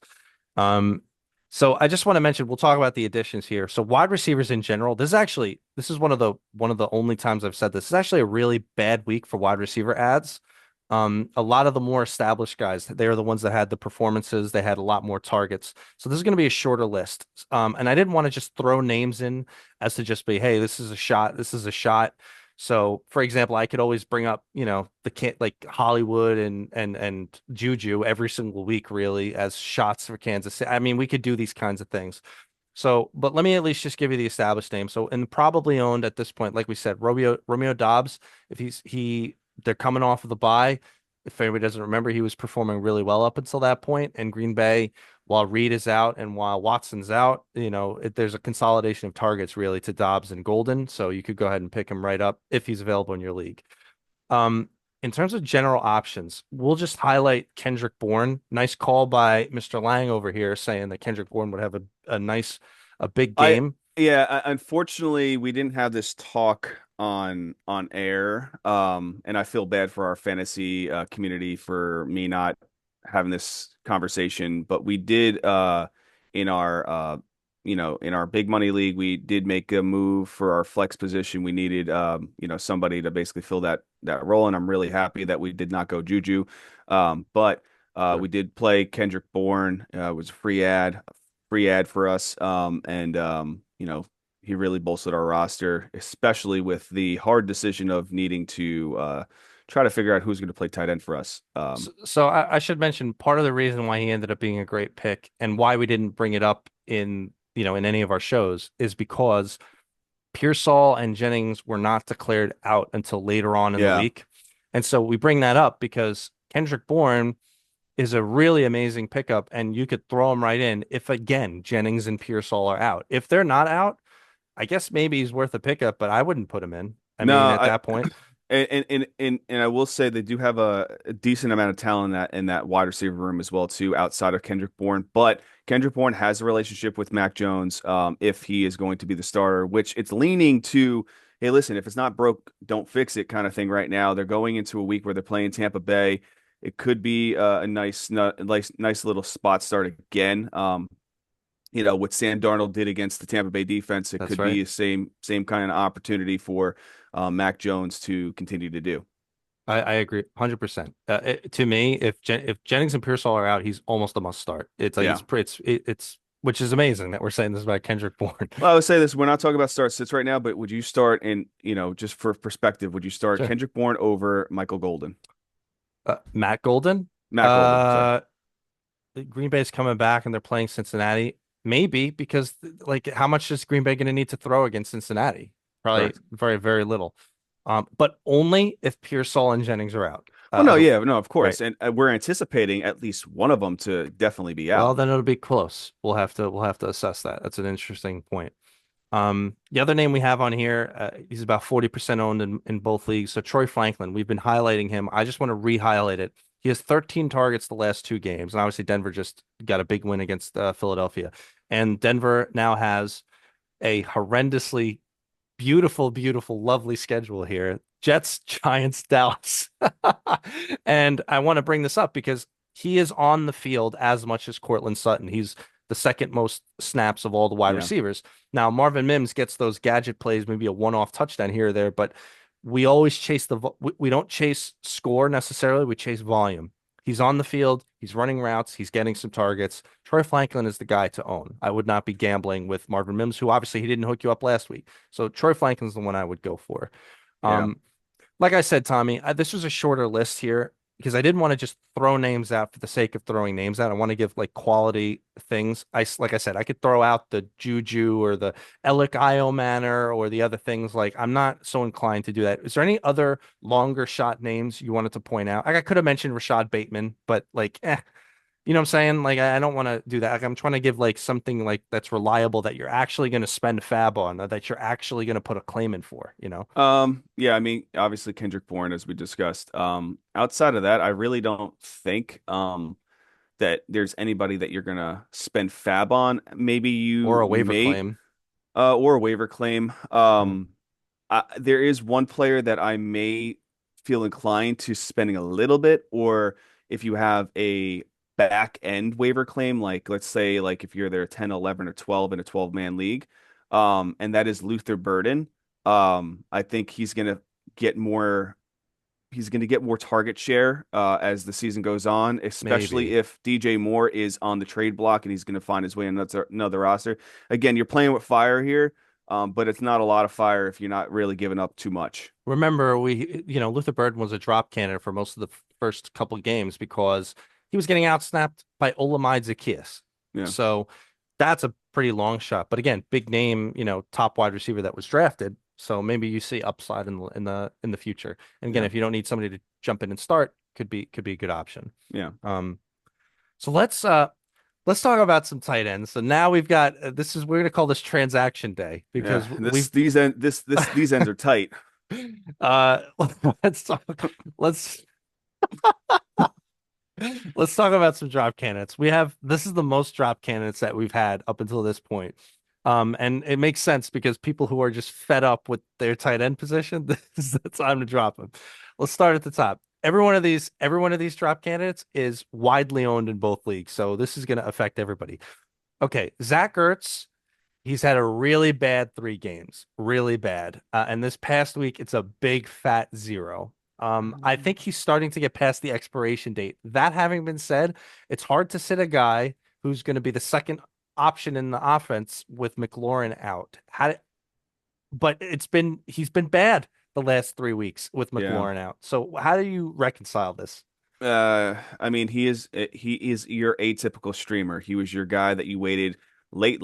Um, so I just want to mention we'll talk about the additions here. So wide receivers in general, this is one of the only times I've said this. This is actually a really bad week for wide receiver ads. A lot of the more established guys, they are the ones that had the performances. They had a lot more targets. So this is going to be a shorter list. And I didn't want to just throw names in as to just be, hey, this is a shot. This is a shot. So, for example, I could always bring up, the kid like Hollywood and Juju every single week, really, as shots for Kansas City. I mean, we could do these kinds of things. So, but let me at least just give you the established name. So, and probably owned at this point, like we said, Romeo Dobbs. If they're coming off of the bye. If anybody doesn't remember, he was performing really well up until that point. And Green Bay, while Reed is out and while Watson's out, there's a consolidation of targets really to Dobbs and Golden. So you could go ahead and pick him right up if he's available in your league. In terms of general options, we'll just highlight Kendrick Bourne. Nice call by Mr. Lang over here saying that Kendrick Bourne would have a big I game. Yeah, unfortunately we didn't have this talk on air. And I feel bad for our fantasy community for me not having this conversation, but we did in our in our big money league, we did make a move for our flex position. We needed somebody to basically fill that role, and I'm really happy that we did not go Juju. But Sure. we did play Kendrick Bourne. It was a free ad for us. And he really bolstered our roster, especially with the hard decision of needing to try to figure out who's going to play tight end for us. So I should mention part of the reason why he ended up being a great pick and why we didn't bring it up in any of our shows is because Pearsall and Jennings were not declared out until later on in the Yeah. week. And so we bring that up because Kendrick Bourne is a really amazing pickup and you could throw him right in if again Jennings and Pearsall are out. If they're not out, I guess maybe he's worth a pickup, but I wouldn't put him in. I No, mean, at that point. And I will say they do have a decent amount of talent in that wide receiver room as well too, outside of Kendrick Bourne. But Kendrick Bourne has a relationship with Mac Jones, if he is going to be the starter, which it's leaning to, hey, listen, if it's not broke, don't fix it kind of thing right now. They're going into a week where they're playing Tampa Bay. It could be a nice little spot start again. What Sam Darnold did against the Tampa Bay defense, it That's could right. be the same kind of opportunity for Mac Jones to continue to do. I agree 100%. To me, if Jennings and Pearsall are out, he's almost a must start. It's like Yeah. it's which is amazing that we're saying this about Kendrick Bourne. Well, I would say this. We're not talking about start sits right now, but would you start just for perspective, would you start Sure. Kendrick Bourne over Michael Golden? Matt Golden. Matt Golden, sorry. Uh, Green Bay's coming back and they're playing Cincinnati. Maybe because like how much is Green Bay going to need to throw against Cincinnati? Probably Correct. very, very little. But only if Pearsall and Jennings are out. Well, no, yeah, no, of Right. course. And we're anticipating at least one of them to definitely be Well, out. then it'll be close. We'll have to assess that. That's an interesting point. The other name we have on here, he's about 40% owned in both leagues. So Troy Franklin, we've been highlighting him. I just want to re-highlight it. He has 13 targets the last two games, and obviously Denver just got a big win against Philadelphia. And Denver now has a horrendously beautiful, beautiful, lovely schedule here. Jets, Giants, Dallas. And I want to bring this up because he is on the field as much as Cortland Sutton. He's the second most snaps of all the wide Yeah, receivers. Now, Marvin Mims gets those gadget plays, maybe a one-off touchdown here or there, but we always chase we don't chase score necessarily, we chase volume. He's on the field, he's running routes, he's getting some targets. Troy Franklin is the guy to own. I would not be gambling with Marvin Mims, who obviously he didn't hook you up last week. So Troy Franklin's the one I would go for. yeah, Um, like I said, Tommy, this was a shorter list here because I didn't want to just throw names out for the sake of throwing names out. I want to give like quality things. Like I said, I could throw out the Juju or the Elic Io Manor or the other things. Like I'm not so inclined to do that. Is there any other longer shot names you wanted to point out? Like I could have mentioned Rashad Bateman, but like, you know what I'm saying? Like I don't want to do that. Like I'm trying to give like something like that's reliable that you're actually going to spend fab on, or that you're actually going to put a claim in for, you know? yeah, I mean, obviously Kendrick Bourne, as we discussed. Outside of that, I really don't think that there's anybody that you're gonna spend fab on. Maybe Or you a waiver may claim. or a waiver claim. Yeah. There is one player that I may feel inclined to spending a little bit, or if you have a back end waiver claim, like let's say like if you're there 10, 11, or 12 in a 12-man league, and that is Luther Burden. I think get more he's going to get more target share as the season goes on, especially Maybe. if DJ Moore is on the trade block and he's going to find his way in another roster. Again, you're playing with fire here, but it's not a lot of fire if you're not really giving up too much. Remember, Luther Burden was a drop candidate for most of the first couple of games because he was getting outsnapped by Olamide Zaccheaus. Yeah, So that's a pretty long shot. But again, big name, top wide receiver that was drafted. So maybe you see upside in the future. And again, yeah, if you don't need somebody to jump in and start, could be a good option. yeah, Um, so let's talk about some tight ends. So now we've got we're gonna call this transaction day yeah. because we've These ends are tight. uh let's talk let's let's talk about some drop candidates. This is the most drop candidates that we've had up until this point. And it makes sense because people who are just fed up with their tight end position, this is the time to drop them. Let's start at the top. Every one of these drop candidates is widely owned in both leagues, so this is going to affect everybody. Okay, Zach Ertz, he's had a really bad 3 games, really bad. And this past week, it's a big fat 0. I think he's starting to get past the expiration date. That having been said, it's hard to sit a guy who's going to be the second option in the offense with McLaurin out. But he's been bad the last 3 weeks with Yeah. McLaurin out. So how do you reconcile this? I mean, he is your atypical streamer. He was your guy that you waited late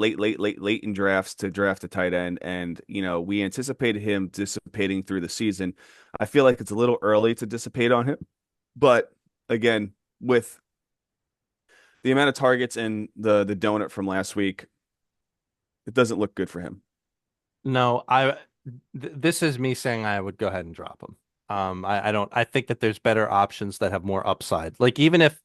in drafts to draft a tight end, and we anticipated him dissipating through the season. I feel like it's a little early to dissipate on him, but again, with the amount of targets and the donut from last week, it doesn't look good for him. No, this is me saying I would go ahead and drop him. I don't. I think that there's better options that have more upside. Like even if,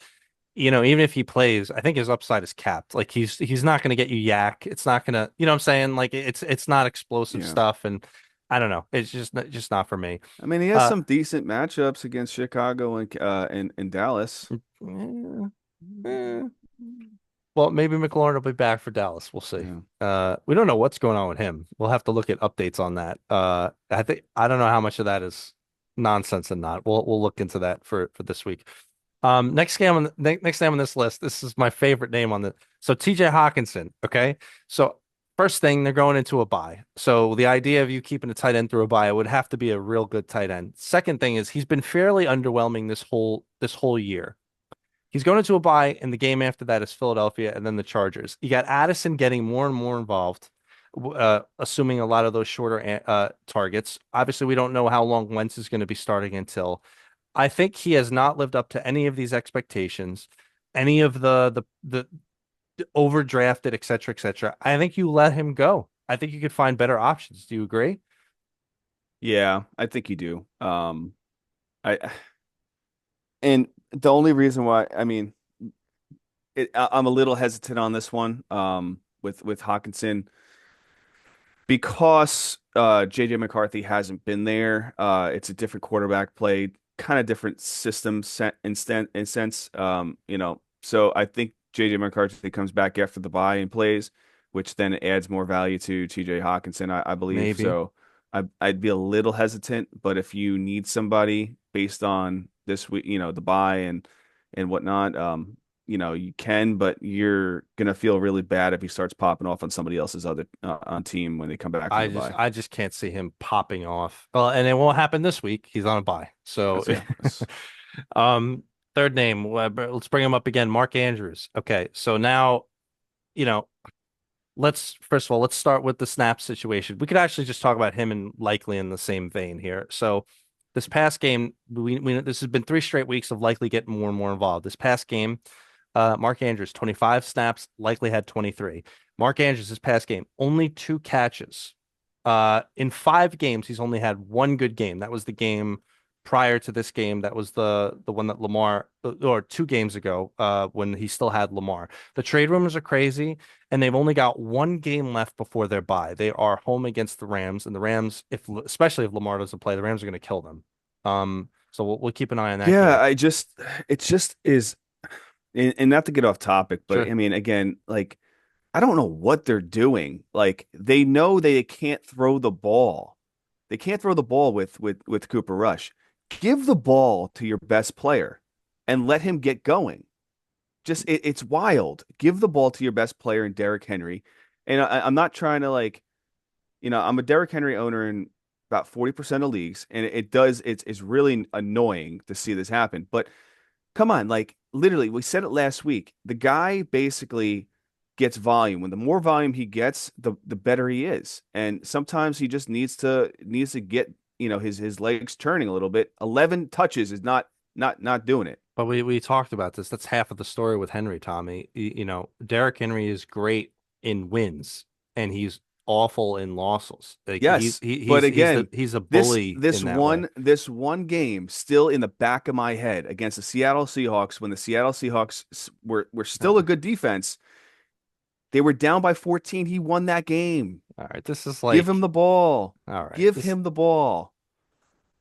even if he plays, I think his upside is capped. Like he's not going to get you yak. It's not going to, you know what I'm saying? Like it's not explosive Yeah. stuff, and I don't know. It's just not for me. I mean, he has Uh, some decent matchups against Chicago and Dallas. eh, eh. Well, maybe McLaurin will be back for Dallas. We'll see. Yeah. We don't know what's going on with him. We'll have to look at updates on that. I don't know how much of that is nonsense and not. We'll look into that for this week. Next name on this list. This is my favorite name on the. So TJ Hawkinson. Okay. So first thing, they're going into a bye. So the idea of you keeping a tight end through a bye would have to be a real good tight end. Second thing is he's been fairly underwhelming this whole year. He's going into a bye, and the game after that is Philadelphia and then the Chargers. You got Addison getting more and more involved, assuming a lot of those shorter targets. Obviously, we don't know how long Wentz is going to be starting until. I think he has not lived up to any of these expectations, any of the overdrafted, et cetera, et cetera. I think you let him go. I think you could find better options. Do you agree? Yeah, I think you do. I and the only reason why, I mean, I'm a little hesitant on this one. With Hawkinson because JJ McCarthy hasn't been there. It's a different quarterback play, kind of different system in sense. So I think JJ McCarthy comes back after the bye and plays, which then adds more value to TJ Hawkinson, I believe. Maybe. So I'd be a little hesitant, but if you need somebody based on this week, the bye and whatnot, you can, but you're gonna feel really bad if he starts popping off on somebody else's other on team when they come back from I the just bye. I just can't see him popping off. Well, and it won't happen this week. He's on a bye. So That's um third name, let's bring him up again. Mark Andrews. Okay. So now, you know, let's first of all, let's start with the snap situation. We could actually just talk about him and Likely in the same vein here. So this past game, we this has been 3 straight weeks of Likely getting more and more involved. This past game, Mark Andrews, 25 snaps, Likely had 23. Mark Andrews, this past game, only 2 catches. In 5 games, he's only had one good game. That was the game prior to this game. That was the one that Lamar, or 2 games ago, when he still had Lamar. The trade rumors are crazy, and they've only got one game left before their bye. They are home against the Rams, and the Rams, especially if Lamar doesn't play, the Rams are going to kill them. So we'll keep an eye on that yeah. game. It just is, and not to get off topic, but Sure. I mean, again, like I don't know what they're doing. Like they know they can't throw the ball. They can't throw the ball with Cooper Rush. Give the ball to your best player and let him get going. It's wild. Give the ball to your best player in Derrick Henry. And I'm not trying to I'm a Derrick Henry owner in about 40% of leagues, and it's really annoying to see this happen. But come on, like literally, we said it last week. The guy basically gets volume. When the more volume he gets, the better he is. And sometimes he just needs to get, his legs turning a little bit. 11 touches is not doing it. But we talked about this. That's half of the story with Henry, Tommy. Derrick Henry is great in wins, and he's awful in losses. Like Yes, but again, he's a this bully this in that way. one this one game still in the back of my head against the Seattle Seahawks when the Seattle Seahawks were still a Uh, good defense. They were down by 14. He won that game. all right, this is Give him like the ball. all right. Give This him the ball.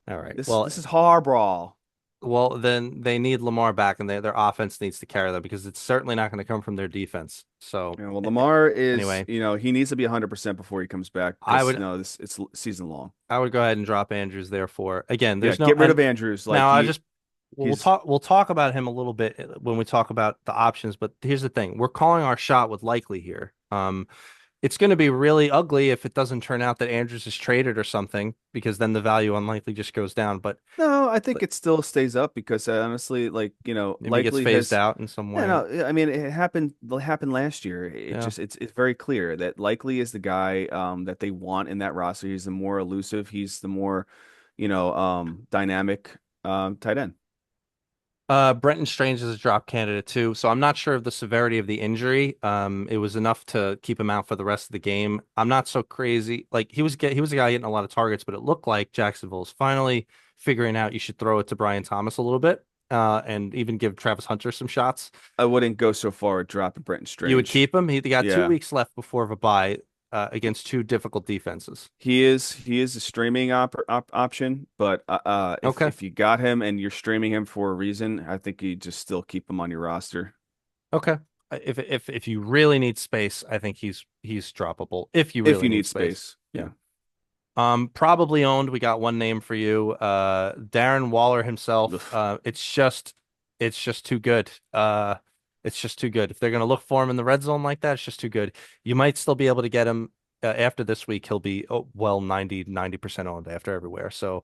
all right. This is Harbaugh. Well, then they need Lamar back, and their offense needs to carry them because it's certainly not going to come from their defense. So Well, Lamar is, anyway, he needs to be 100% before he comes back I because would no, this it's season long. I would go ahead and drop Andrews there for again. Yeah, There's no get rid and of Andrews. Like now I just he's we'll talk about him a little bit when we talk about the options, but here's the thing. We're calling our shot with Likely here. It's going to be really ugly if it doesn't turn out that Andrews is traded or something, because then the value on Likely just goes down. No, I think But it still stays up because honestly, like, maybe he gets likely phased has out in some yeah, way. no, I mean it happened last year. Yeah. It's very clear that likely is the guy that they want in that roster. He's the more elusive, he's the more, dynamic tight end. Brenton Strange is a drop candidate too, so I'm not sure of the severity of the injury. It was enough to keep him out for the rest of the game. I'm not so crazy. Like he was a guy getting a lot of targets, but it looked like Jacksonville's finally figuring out you should throw it to Brian Thomas a little bit, and even give Travis Hunter some shots. I wouldn't go so far with dropping Brenton You would Strange. keep him. He got two Yeah. weeks left before the bye, against two difficult defenses. He is a streaming option, but if Okay. you got him and you're streaming him for a reason, I think you just still keep him on your roster Okay. If you really need space, I think he's droppable. If you if really you need need space. space. Yeah. Yeah. Probably owned. We got one name for you. Darren Waller himself. Ugh. It's just too good. It's just too good. If they're gonna look for him in the red zone like that, it's just too good. You might still be able to get him after this week. He'll be, oh, well, 90% owned after everywhere. So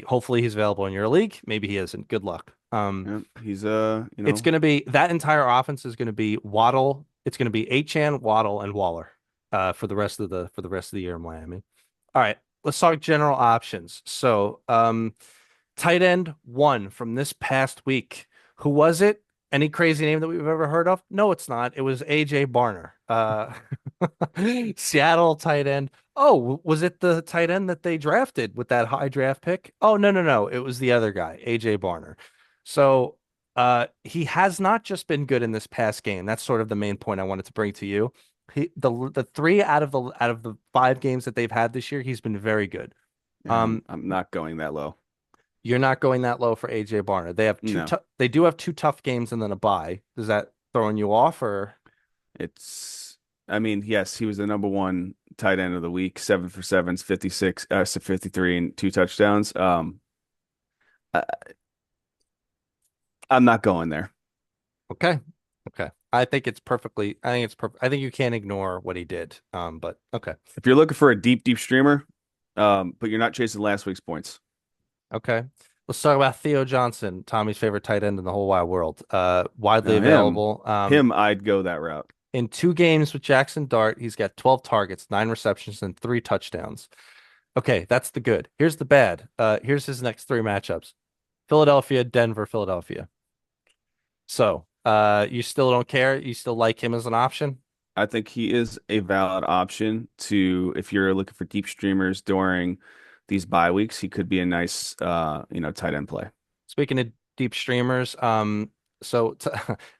hopefully he's available in your league. Maybe he isn't. Good luck. Yeah, he's It's going to be that entire offense is going to be Waddle. It's going to be Achan, Waddle, and Waller, for the rest of the year in Miami. All right, let's talk general options. So, tight end one from this past week. Who was it? Any crazy name that we've ever heard of? No, it's not. It was AJ Barner, Seattle tight end. Oh, was it the tight end that they drafted with that high draft pick? Oh, no, no, no. It was the other guy, AJ Barner. So, he has not just been good in this past game. That's sort of the main point I wanted to bring to you. The three out of the five games that they've had this year, he's been very good. yeah, I'm Um, I'm not going that low. you're not going that low for AJ Barner. No. They do have two tough games and then a bye. Does that throwing you off or It's I mean, yes, he was the number one tight end of the week, 7 for 7, 56, 53 and two touchdowns. I, I'm not going there. okay? Okay. I think it's perfect. I think you can't ignore what he did. But okay. If you're looking for a deep streamer, but you're not chasing last week's points. Okay. Let's talk about Theo Johnson, Tommy's favorite tight end in the whole wide world. Widely Now him, available. him, I'd go that route. In two games with Jackson Dart, he's got 12 targets, nine receptions, and three touchdowns. Okay, that's the good. Here's the bad. Here's his next three matchups: Philadelphia, Denver, Philadelphia. So, you still don't care? You still like him as an option? I think he is a valid option to if you're looking for deep streamers during these bye weeks. He could be a nice, tight end play. Speaking of deep streamers, so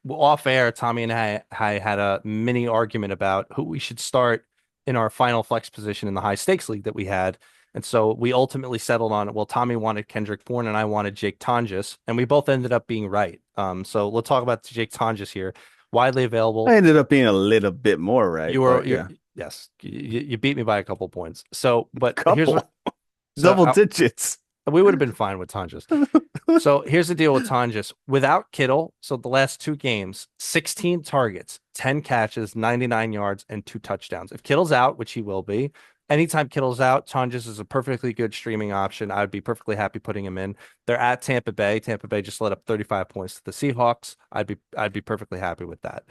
well, off air, Tommy and I had a mini argument about who we should start in our final flex position in the high stakes league that we had. And so we ultimately settled on, well, Tommy wanted Kendrick Bourne and I wanted Jake Tonjes, and we both ended up being right. So we'll talk about Jake Tonjes here. Widely I available. ended up being a little bit more right, but You yeah, yes, you beat me by a couple points. So, but here's couple what, so double digits. we would have been fine with Tonjes. So here's the deal with Tonjes. Without Kittle, so the last two games, 16 targets, 10 catches, 99 yards, and two touchdowns. If Kittle's out, which he will be, anytime Kittle's out, Tonjes is a perfectly good streaming option. I would be perfectly happy putting him in. They're at Tampa Bay. Tampa Bay just let up 35 points to the Seahawks. I'd be perfectly happy with that.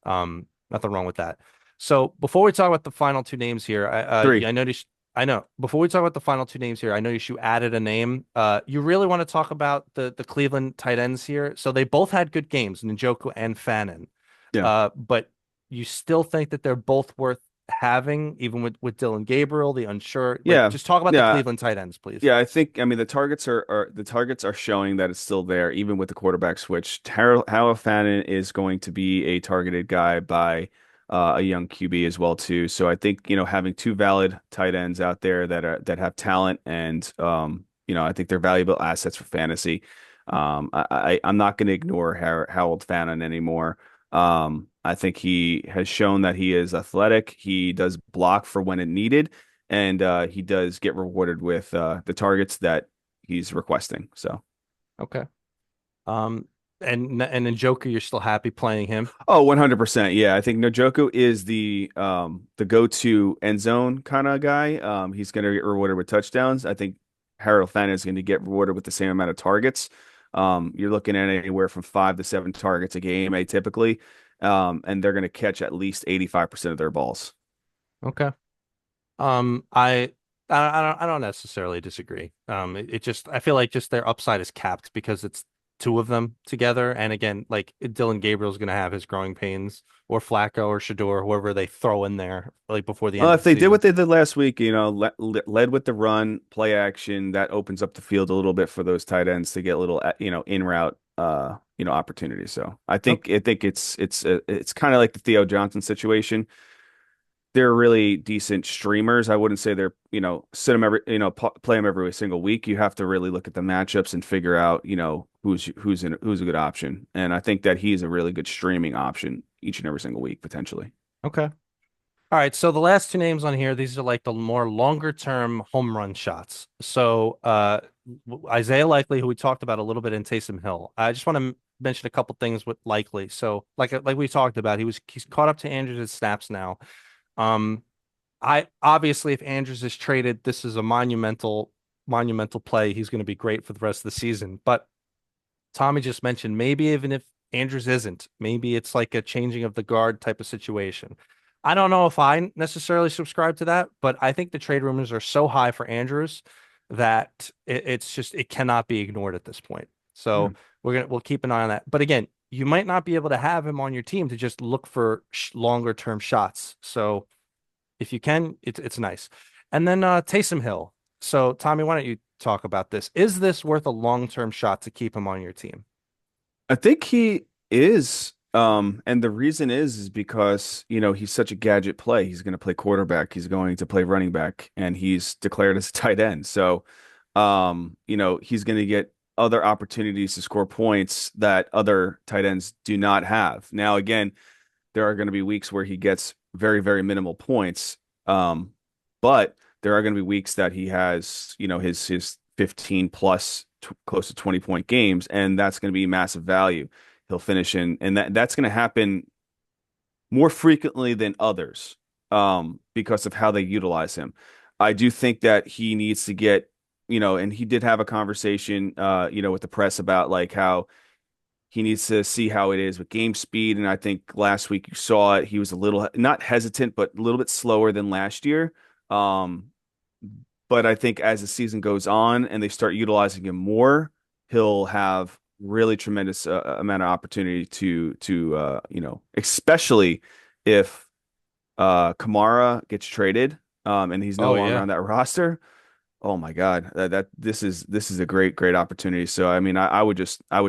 Nothing wrong with that. So before we talk about the final two names here, Three. I noticed. I know. Before we talk about the final two names here, I noticed you added a name. You really want to talk about the Cleveland tight ends here. So they both had good games, Njoku and Fannin. Yeah. But you still think that they're both worth having, even with Dylan Gabriel, the unsure. Like, Yeah. just talk about the Yeah. Cleveland tight ends, please. Yeah, I mean the targets are showing that it's still there even with the quarterback switch. Harold Fannin is going to be a targeted guy by a young QB as well too. So I think, having two valid tight ends out there that have talent and I think they're valuable assets for fantasy. I'm not going to ignore Harold Fannin anymore. I think he has shown that he is athletic. He does block for when it needed and he does get rewarded with the targets that he's requesting. So, Okay. Um, and Njoku, you're still happy playing him? oh, 100%. Yeah, I think Njoku is the go-to end zone kind of guy. He's going to get rewarded with touchdowns. I think Harold Fant is going to get rewarded with the same amount of targets. You're looking at anywhere from 5 to 7 targets a game, atypically, and they're going to catch at least 85% of their balls. Okay. I don't necessarily disagree. It just I feel like just their upside is capped because two of them together. And again, like Dylan Gabriel's going to have his growing pains, or Flacco or Shador, whoever they throw in there, like before the end Well, of if the they did season. what they did last week, led with the run, play action, that opens up the field a little bit for those tight ends to get a little, in route, opportunities. So I think it's kind of like the Theo Johnson situation. They're really decent streamers. I wouldn't say they're, sit them play them every single week. You have to really look at the matchups and figure out, who's a good option. And I think that he's a really good streaming option each and every single week potentially. Okay. All right, so the last two names on here, these are like the more longer term home run shots. So Isaiah Likely, who we talked about a little bit, in Taysom Hill. I just want to mention a couple things with Likely. So like we talked about, he's caught up to Andrews' snaps now. Um, I obviously, if Andrews is traded, this is a monumental play. He's going to be great for the rest of the season. But Tommy just mentioned, maybe even if Andrews isn't, maybe it's like a changing of the guard type of situation. I don't know if I necessarily subscribe to that, but I think the trade rumors are so high for Andrews that it's just, it cannot be ignored at this point. So Hmm. we'll keep an eye on that. But again, you might not be able to have him on your team to just look for longer term shots. So if you can, it's nice. And then Taysom Hill. So Tommy, why don't you talk about this? Is this worth a long term shot to keep him on your team? I think he is. And the reason is because, he's such a gadget play. He's going to play quarterback, he's going to play running back, and he's declared as a tight end. So, he's going to get other opportunities to score points that other tight ends do not have. Now, again, there are going to be weeks where he gets very, very minimal points. But there are going to be weeks that he has, his 15 plus close to 20-point games, and that's going to be massive value. He'll finish in, and that's going to happen more frequently than others, because of how they utilize him. I do think that he needs to get, and he did have a conversation, with the press about like how he needs to see how it is with game speed. And I think last week you saw it. He was a little not hesitant, but a little bit slower than last year. Um, but I think as the season goes on and they start utilizing him more, he'll have really tremendous amount of opportunity especially if Kamara gets traded, and he's no Oh longer yeah. on that roster. Oh my God, that this is a great opportunity. So I mean, I would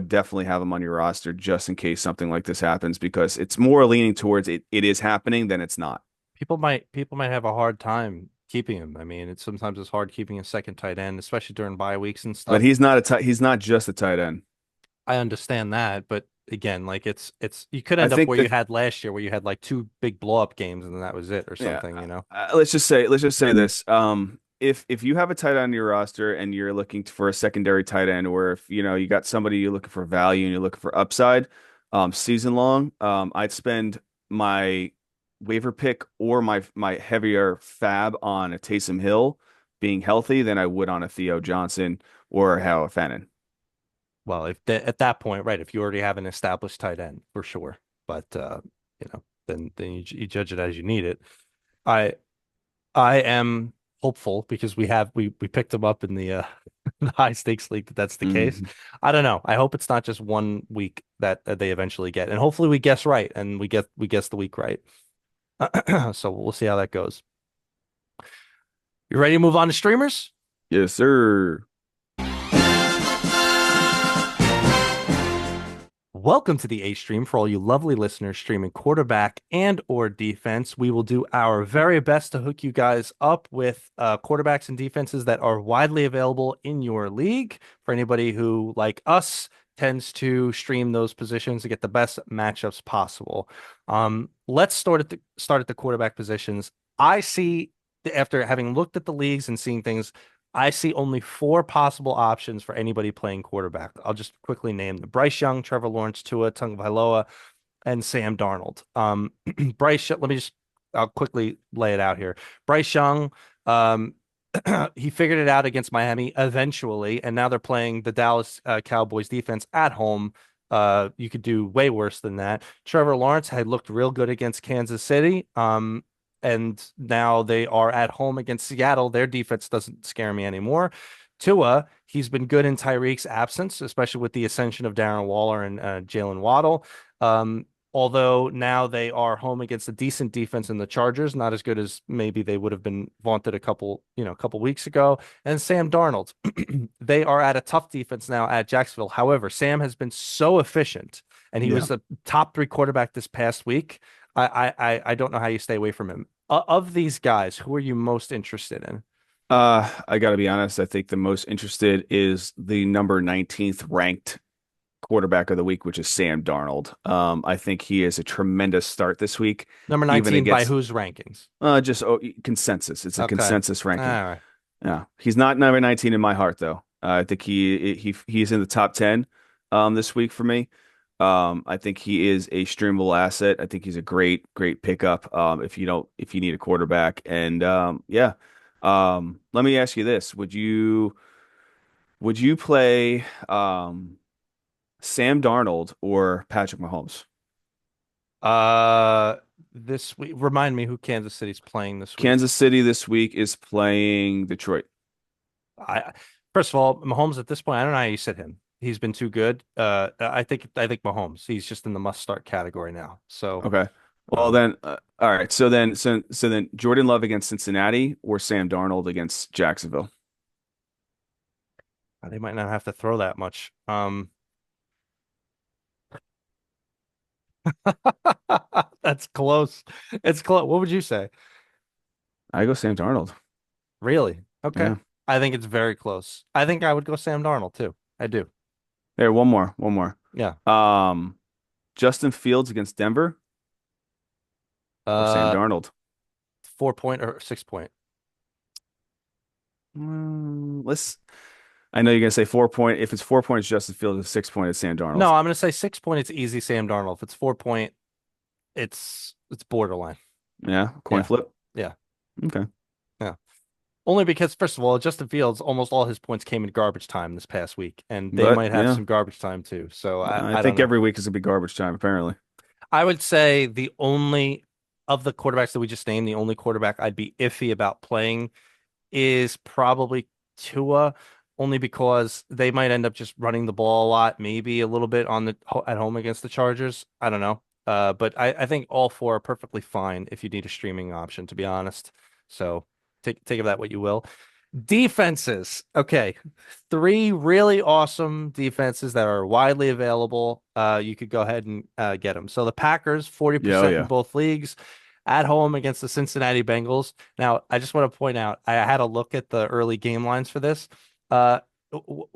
definitely have him on your roster just in case something like this happens, because it's more leaning towards it is happening than it's not. People might have a hard time keeping him. I mean, it's hard keeping a second tight end, especially during bye weeks and But stuff. he's not just a tight end. I understand that, but again, like it's you could I end up think where you that had last year, where you had like two big blow up games and then that was it or yeah. something, you know. Let's just say this. If you have a tight end on your roster and you're looking for a secondary tight end, or if you got somebody you're looking for value and you're looking for upside, season long, I'd spend my waiver pick or my heavier fab on a Taysom Hill being healthy than I would on a Theo Johnson or a Howard Fannin. Well, at that point, right, if you already have an established tight end, for sure. But then you judge it as you need it. I I am hopeful because we picked him up in the the high stakes league that's the case. Mhm. I don't know. I hope it's not just one week that they eventually get, and hopefully we guess right and we guess the week right. So we'll see how that goes. You ready to move on to streamers? Yes, sir. Welcome to the A stream for all you lovely listeners streaming quarterback and or defense. We will do our very best to hook you guys up with quarterbacks and defenses that are widely available in your league for anybody who, like us, tends to stream those positions to get the best matchups possible. Let's start at the quarterback positions. I see, after having looked at the leagues and seeing things, I see only four possible options for anybody playing quarterback. I'll just quickly name them: Bryce Young, Trevor Lawrence, Tua Tagovailoa, and Sam Darnold. Let me just, I'll quickly lay it out here. Bryce Young, um, he figured it out against Miami eventually, and now they're playing the Dallas Cowboys defense at home. You could do way worse than that. Trevor Lawrence had looked real good against Kansas City. and now they are at home against Seattle. Their defense doesn't scare me anymore. Tua, he's been good in Tyreek's absence, especially with the ascension of Darren Waller and Jalen Waddle. Um, Although now they are home against a decent defense in the Chargers, not as good as maybe they would have been vaunted a couple weeks ago. And Sam Darnold, they are at a tough defense now at Jacksonville. However, Sam has been so efficient, and he Yeah. was a top three quarterback this past week. I don't know how you stay away from him. Of these guys, who are you most interested in? I got to be honest. I think the most interested is the number 19th ranked quarterback of the week, which is Sam Darnold. I think he is a tremendous start this week, Number even 19 by against whose rankings? just consensus. It's a Okay. consensus All ranking. right. Yeah, he's not number 19 in my heart though. I think he's in the top 10 this week for me. I think he is a streamable asset. I think he's a great pickup if you need a quarterback. And yeah. Let me ask you this. Would you play Sam Darnold or Patrick Mahomes? Uh, this week, remind me who Kansas City's playing this week. Kansas City this week is playing Detroit. I First of all, Mahomes at this point, I don't know how you sit him. He's been too good. I think Mahomes. He's just in the must start category now. So, Okay. Well um, then, all right. So then Jordan Love against Cincinnati or Sam Darnold against Jacksonville. they might not have to throw that much. That's close. It's close. What would you say? I go Sam Darnold. Really? Okay. Yeah. I think it's very close. I think I would go Sam Darnold too. I do. There, one more. Yeah. Um, Justin Fields against Denver or Sam Uh, Darnold. 4 point or 6 point. Let's. I know you're gonna say 4 point. If it's 4 points, Justin Fields. If 6 point, it's Sam No, Darnold. I'm gonna say 6 point. It's easy Sam Darnold. If it's 4 point, it's borderline. Yeah, coin Yeah. flip. Yeah. Okay. Yeah. Only because, first of all, Justin Fields, almost all his points came in garbage time this past week, and they But might have yeah, some garbage time too. So I I don't think know. every week is gonna be garbage time, apparently. I would say the only of the quarterbacks that we just named, the only quarterback I'd be iffy about playing is probably Tua, only because they might end up just running the ball a lot, maybe a little bit at home against the Chargers. I don't know. But I think all four are perfectly fine if you need a streaming option, to be honest. So take of that what you will. Defenses. Okay. Three really awesome defenses that are widely available. You could go ahead and get them. So the Packers, Yeah, oh 40% in yeah. both leagues, at home against the Cincinnati Bengals. Now, I just want to point out, I had a look at the early game lines for this. Uh,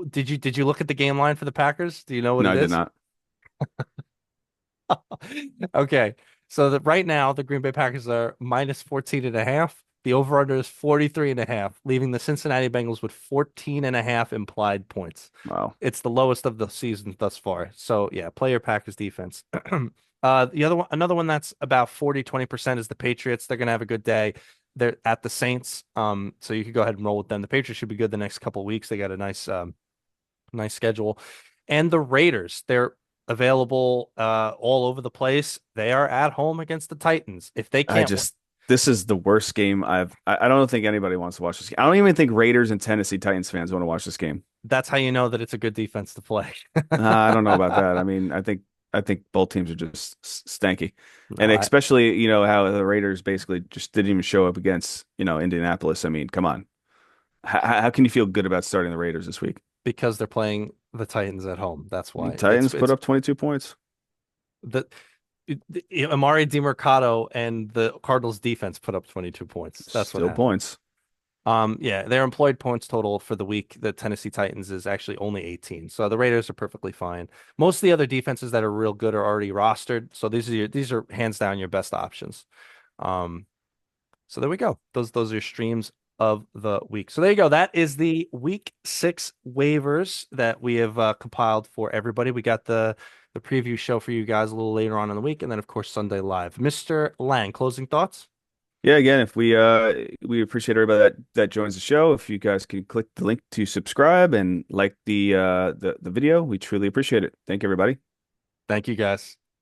did you look at the game line for the Packers? Do you know what No, it I did is? not. Okay. So right now the Green Bay Packers are minus 14 and a half. The over-under is 43 and a half, leaving the Cincinnati Bengals with 14 and a half implied points. Wow. It's the lowest of the season thus far. So yeah, play your Packers defense. Another one that's about 40-20% is the Patriots. They're gonna have a good day. They're at the Saints. So you could go ahead and roll with them. The Patriots should be good the next couple of weeks. They got a nice schedule. And the Raiders, they're available all over the place. They are at home against the Titans. If they I can't win, just this is the worst game I don't think anybody wants to watch this game. I don't even think Raiders and Tennessee Titans fans want to watch this game. that's how you know that it's a good defense to play. I don't know about that. I mean, I think both teams are just stanky. No, And especially, how the Raiders basically just didn't even show up against, Indianapolis. I mean, come on. How can you feel good about starting the Raiders this week? because they're playing the Titans at home. That's The why. It's Titans put it's up 22 points. the Amari DiMercato and the Cardinals defense put up 22 points. That's what Still happened. points. Yeah, their employed points total for the week, the Tennessee Titans is actually only 18. So the Raiders are perfectly fine. Most of the other defenses that are real good are already rostered. So these are hands down your best options. Um, so there we go. Those are your streams of the week. So there you go. That is the week 6 waivers that we have compiled for everybody. We got the preview show for you guys a little later on in the week, and then of course Sunday live. Mr. Lang, closing thoughts? Yeah, again, if we appreciate everybody that joins the show. If you guys can click the link to subscribe and like the video, we truly appreciate it. Thank you, everybody. Thank you guys.